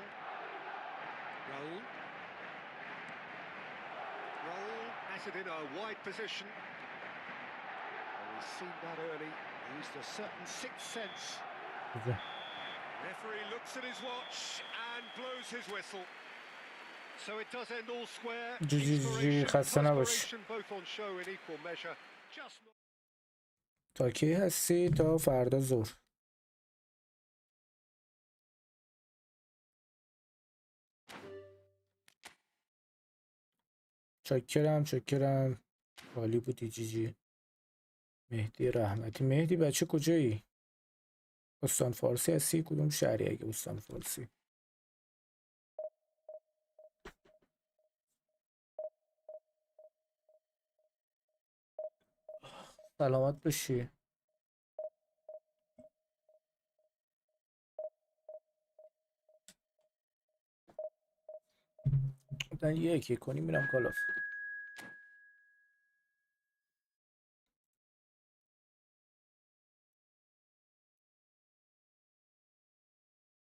Roll has it in a wide position. Well, we've seen that early. Used a certain sixth sense. güzel. Referee looks at his watch and blows his whistle. So it does end all square. جی خسته نباش. Inspiration both on show in equal measure. Just not... تا کی هستی؟ تا فردا ظهر. چاکرم عالی بودی جی. مهدی رحمتی. مهدی بچه کجایی؟ استان فارسی هستی؟ کدوم شهری اگه استان فارسی؟ سلامت باشی. بودن یکی کنی میرم کالاف.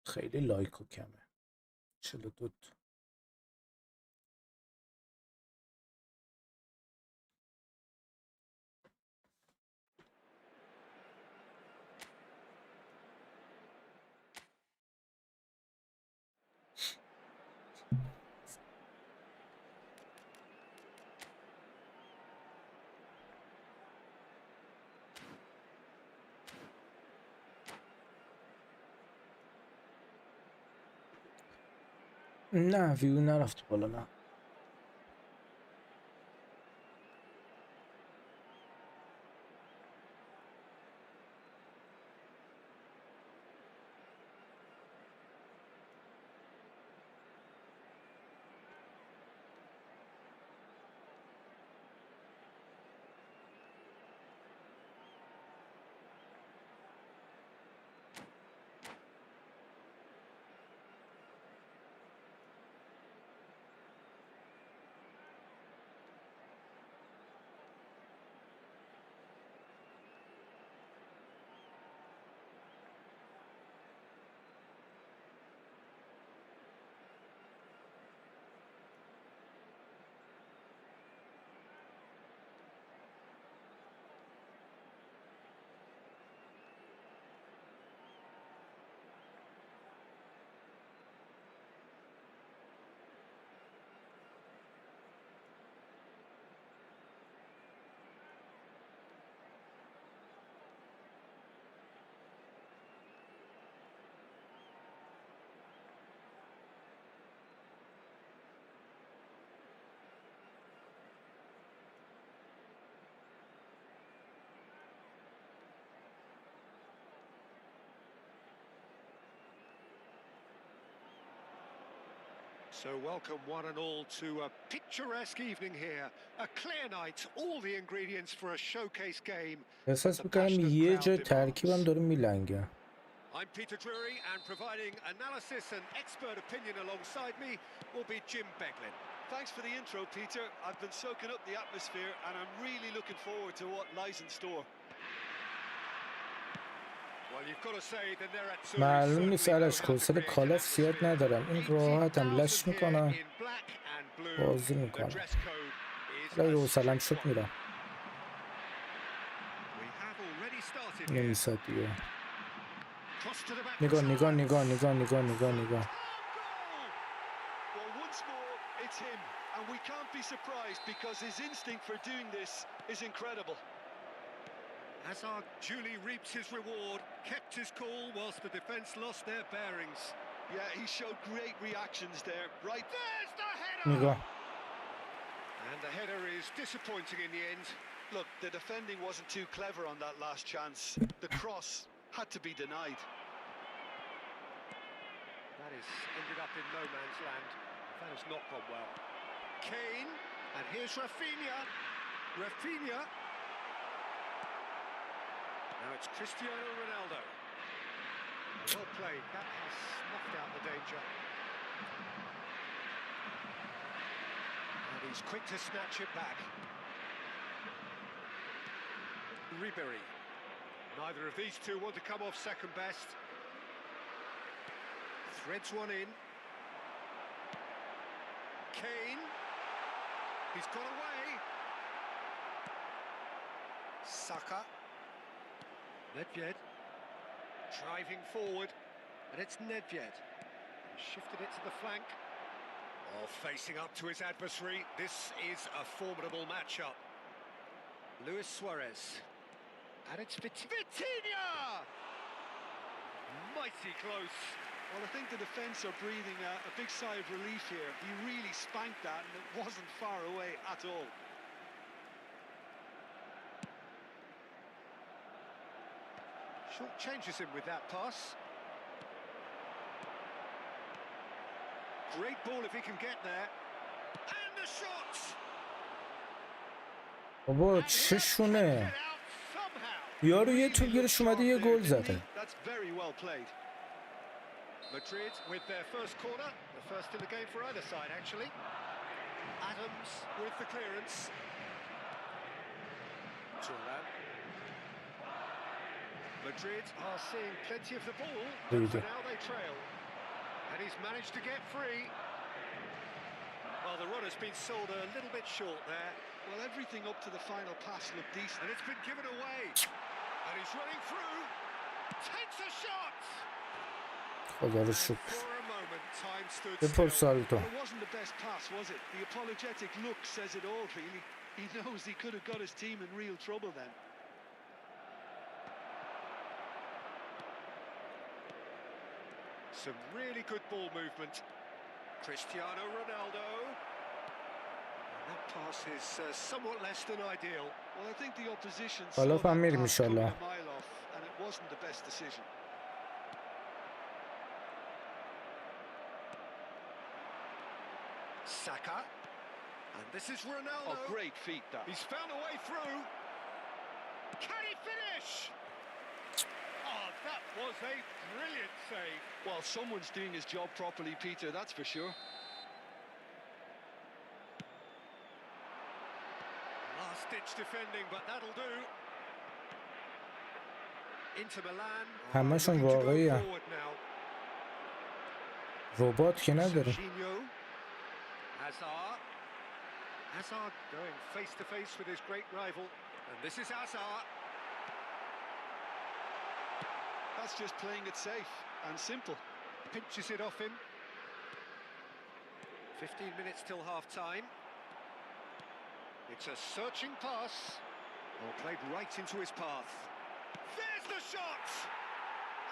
خیلی لایک و کمه. 42. نه ویو نرفت بالا نه. So welcome one and all to a picturesque evening here. A clear night, all the ingredients for a showcase game. احساس میکنم یه جای ترکیبم داره میلنگه. I'm Peter Drury and providing analysis and expert opinion alongside me will be Jim Beglin. Thanks for the intro, Peter. I've been soaking up the atmosphere and I'm really looking forward to what lies in store. معلوم نیست علش حوصله کالاف زیاد ندارم. این راحتم لش میکنم بازی میکنم. حالا حوصله‌ام شد میرم. نمیساد دیگه. نگاه. And we can't be surprised because his instinct for doing this is incredible. Hazard duly reaps his reward, kept his cool whilst the defence lost their bearings. Yeah, he showed great reactions there. Right, there's the header! نگاه. And the header is disappointing in the end. Look, the defending wasn't too clever on that last chance. The cross had to be denied. That has ended up in no man's land. That has not gone well. Kane, and here's Rafinha. Now it's Cristiano Ronaldo. Well played, that has snuffed out the danger. And he's quick to snatch it back. Ribery. Neither of these two want to come off second best. Threads one in. Kane. He's got away. Saka. Nedved. Driving forward. And it's Nedved. He shifted it to the flank. Oh, facing up to his adversary. This is a formidable matchup. Luis Suarez. And it's Vitinha! Mighty close. Well, I think the defence are breathing a big sigh of relief here. He really spanked that and it wasn't far away at all. Short changes him with that pass. Great ball if he can get there. And the shot! بابا چشونه یارو یه توپ گیرش اومده یه گل زده. That's very well played. Madrid with their first corner, the first in the game for either side actually. Adams with the clearance. Turan. Madrid are seeing plenty of the ball, but for now they trail. And he's managed to get free. Well, the run has been sold a little bit short there. Well, everything up to the final pass looked decent. And it's been given away. And he's running through. Takes a shot. خدا رو شکر. For a moment, time stood بپر still. سالتو. Well, it wasn't the best pass, was it? The apologetic look says it all, really. He knows he could have got his team in real trouble then. Some really good ball movement. Cristiano Ronaldo. And that pass is somewhat less than ideal. Well, I think the opposition حالا saw that فهمیدیم pass coming انشالله. a mile off, and it wasn't the best decision. Saka. And this is Ronaldo. Oh, great feat that. He's found a way through. Can he finish? Oh, that was a brilliant save. Well, someone's doing his job properly, Peter, that's for sure. Last-ditch defending, but that'll do. Inter Milan. همشون واقعی هم. ربات که نداره. Hazard. Hazard going face to face with his great rival. And this is Hazard. That's just playing it safe and simple. Pinches it off him. 15 minutes till half-time. It's a searching pass. Oh, played right into his path. There's the shot!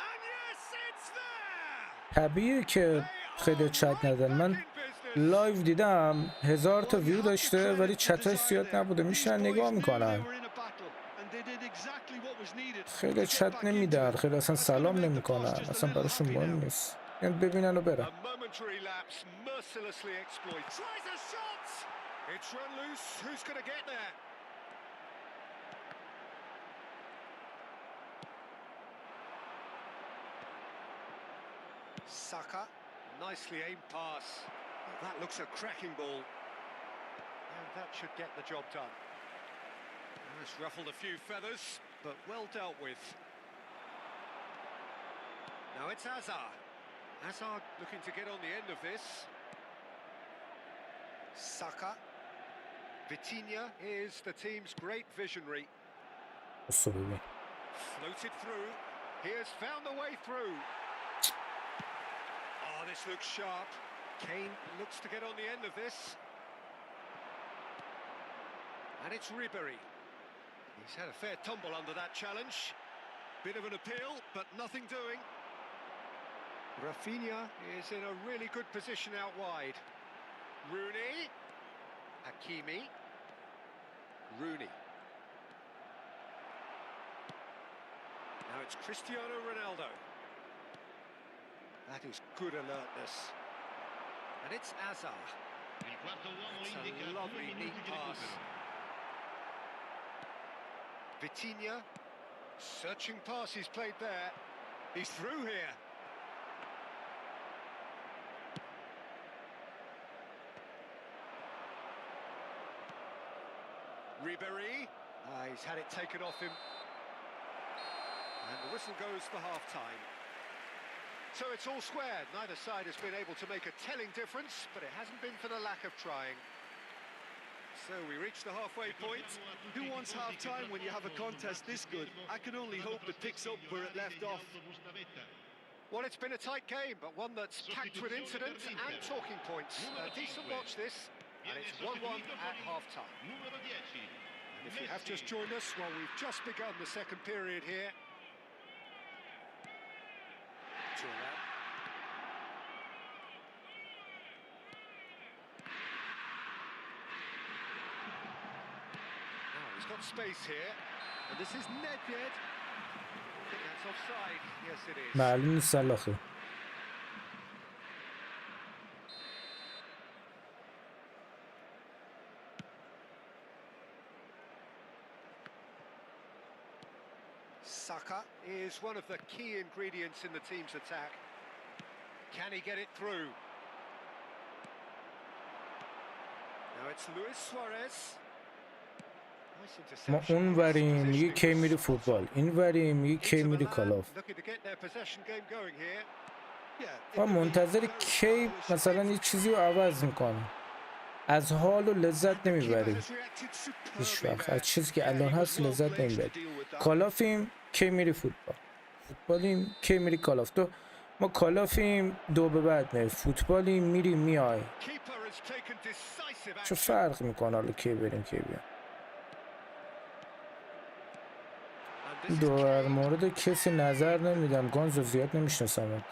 And yes, it's there! طبیعیه که خیلی چت ندارن. من لایو دیدم 1000 تا ویو داشته ولی چتاش زیاد نبوده. میشنن نگاه میکنن. خیلی چت نمیدن. خیلی اصلا سلام نمیکنن. اصلا براشون مهم نیست. یعنی ببینن و برن. It's run loose. Who's going to get there? Saka, nicely aimed pass. Well, that looks a cracking ball. And that should get the job done. It's ruffled a few feathers, but well dealt with. Now it's Hazard. Hazard looking to get on the end of this. Saka. Vitinha is the team's great visionary. Floated through. He has found the way through. Oh, this looks sharp. Kane looks to get on the end of this. And it's Ribéry. He's had a fair tumble under that challenge. Bit of an appeal, but nothing doing. Rafinha is in a really good position out wide. Rooney. Hakimi. Rooney. Now it's Cristiano Ronaldo. That is good alertness. And it's Hazard. It's a lovely, neat pass. Vitinha. Searching pass he's played there. He's through here. Ribéry, he's had it taken off him. And the whistle goes for half-time. So it's all squared. Neither side has been able to make a telling difference, but it hasn't been for the lack of trying. So we reach the halfway point. Who wants half-time when you have a contest this good? I can only hope it picks up where it left off. Well, it's been a tight game, but one that's packed with incident and talking points. A decent watch this, and it's 1-1 at half-time. And if you have just joined us, well, we've just begun the second period here. He's got space here, and this is Nedved. I think that's offside. Yes, it is. معلوم نیست سلاخه. Saka is one of the key ingredients in the team's attack. Can he get it through? Now it's Luis Suarez. ما اون وریم میگه کی میری فوتبال، این وریم میگه کی میری کالاف. ما منتظر کی مثلا یه چیزی رو عوض میکنه، از حال و لذت نمیبریم هیچ وقت، از چیزی که الان هست لذت نمیبریم. کالافیم کی میری فوتبال، فوتبالیم کی میری کالاف. تو ما کالافیم دو به بعد میری، فوتبالیم میری میای، چه فرق میکنه حالا کی بریم کی بیام. در مورد کسی نظر نمیدم، گانزو زیاد نمیشناسم.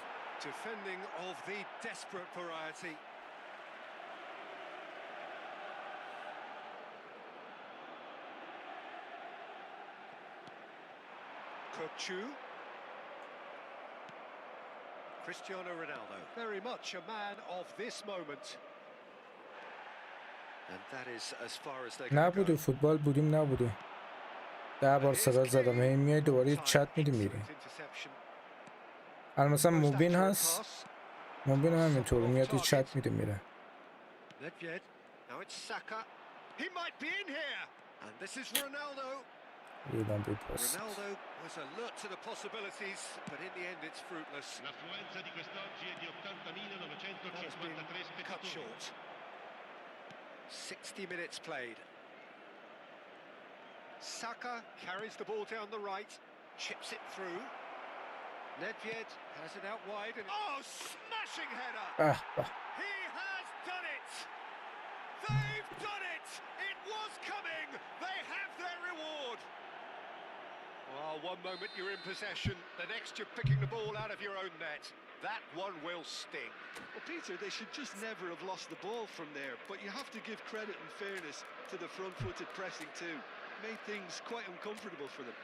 Cristiano Ronaldo, very much a man of this moment. And that is as far as they نبوده فوتبال بودیم نبوده. 10 بار صدا زدم، هی میای دوباره چت میدی میری. الان مثلا موبین هست، موبین هم همینطور میاد یه چت میده میره. ریدم به پست. Saka carries the ball down the right, chips it through. Nedved has it out wide and smashing header! He has done it! They've done it! It was coming! They have their reward! Well, one moment you're in possession, the next you're picking the ball out of your own net. That one will sting. Well, Peter, they should just never have lost the ball from there, but you have to give credit and fairness to the front-footed pressing too. Made things quite uncomfortable for them.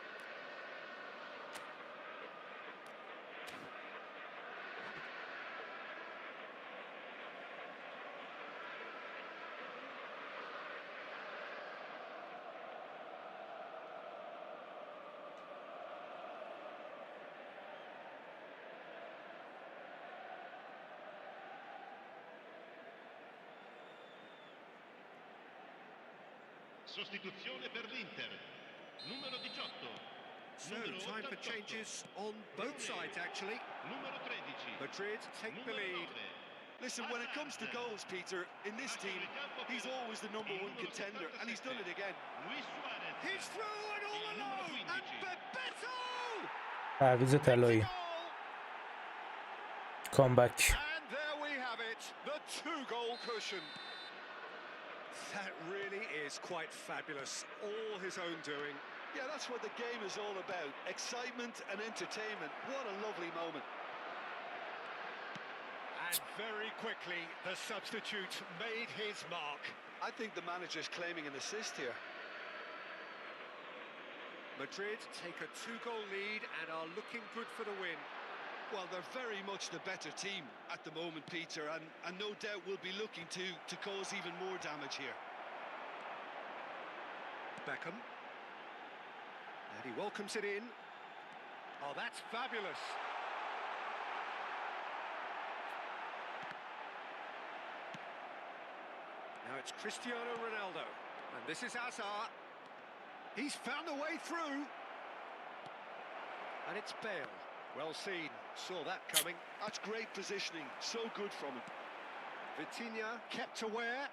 Sostituzione per l'Inter. Numero 18. So, time for changes on both sides, actually. Numero 13. Madrid take the lead. Listen, when it comes to goals, Peter, in this team, he's always the number one contender, and he's done it again. He's through and all alone, and Bebeto! تعویض طلایی. کامبک. And there we have it, the two-goal cushion. That really is quite fabulous, all his own doing. Yeah, that's what the game is all about, excitement and entertainment. What a lovely moment. And very quickly, the substitute made his mark. I think the manager's claiming an assist here. Madrid take a two-goal lead and are looking good for the win. Well, they're very much the better team at the moment, Peter, and no doubt will be looking to cause even more damage here. Beckham. And he welcomes it in. Oh, that's fabulous. Now it's Cristiano Ronaldo. And this is Hazard. He's found a way through. And it's Bale. Well seen, saw that coming. That's great positioning, so good from him. Vitinha kept aware,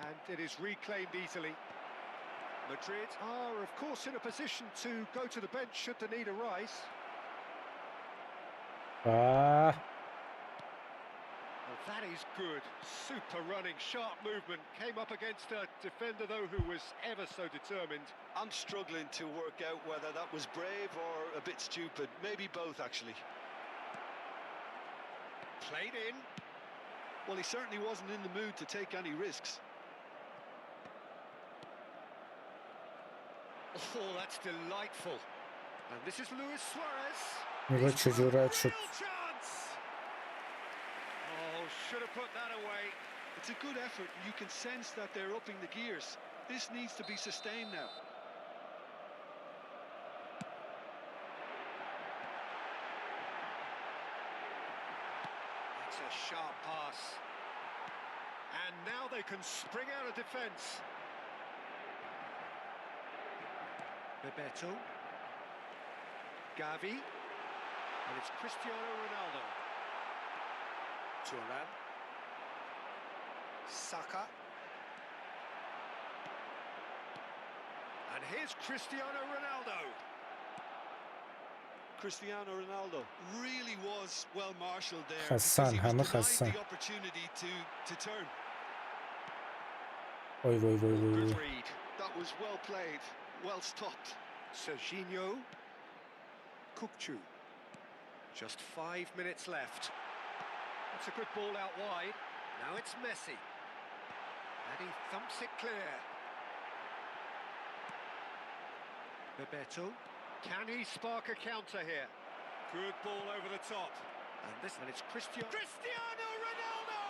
and it is reclaimed easily. Madrid are, of course, in a position to go to the bench should the need arise. Ah. Well, that is good. Super running, sharp movement. Came up against a defender, though, who was ever so determined. I'm struggling to work out whether that was brave or a bit stupid. Maybe both, actually. Played in. Well, he certainly wasn't in the mood to take any risks. Oh, that's delightful. And this is Luis Suarez. نگاه چجور رد شد. Real chance. Oh, should have put that away. It's a good effort, and you can sense that they're upping the gears. This needs to be sustained now. It's a sharp pass. And now they can spring out of defence. Bebeto. Gavi. And it's Cristiano Ronaldo. Turan. Saka. And here's Cristiano Ronaldo. Cristiano Ronaldo really was well marshaled there. خسن because he was همه denied خسن. the opportunity to turn. وای وای وای Good وای. read. That was well played, well stopped. Serginho. Kukçu. Just 5 minutes left. That's a good ball out wide. Now it's Messi. And he thumps it clear. Bebeto. Can he spark a counter here? Good ball over the top. And it's Cristiano Ronaldo!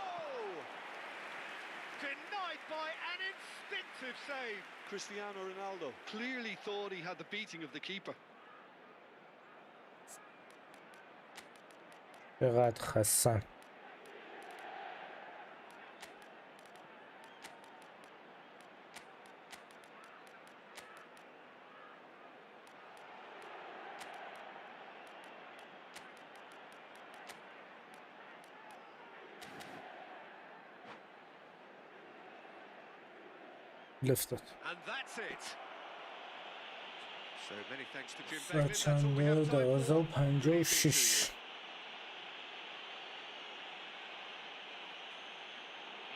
Denied by an instinctive save. Cristiano Ronaldo clearly thought he had the beating of the keeper. چقدر خسن. لفتت. And that's it. So many thanks to Jim ساعت Beglin. That's all we have چنده؟ time for. 12:56.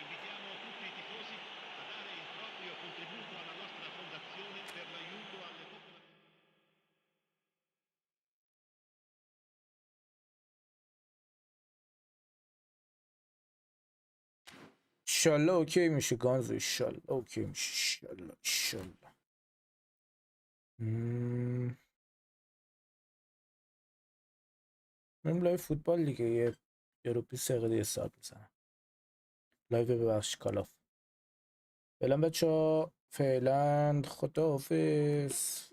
Invitiamo tutti i tifosi a dare il proprio contributo alla nostra fondazione per l'aiuto alle popolazioni. ایشالله اوکی میشه گانزو. ایشالله اوکی میشه. ایشالله ایشالله. بریم لایو فوتبال دیگه. یه رو 20 دقیقه دیگه استارت میزنم. لایو ببخش کالاف. فعلا بچه‌ها، فعلا خداحافظ.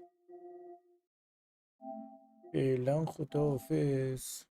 فعلا خداحافظ.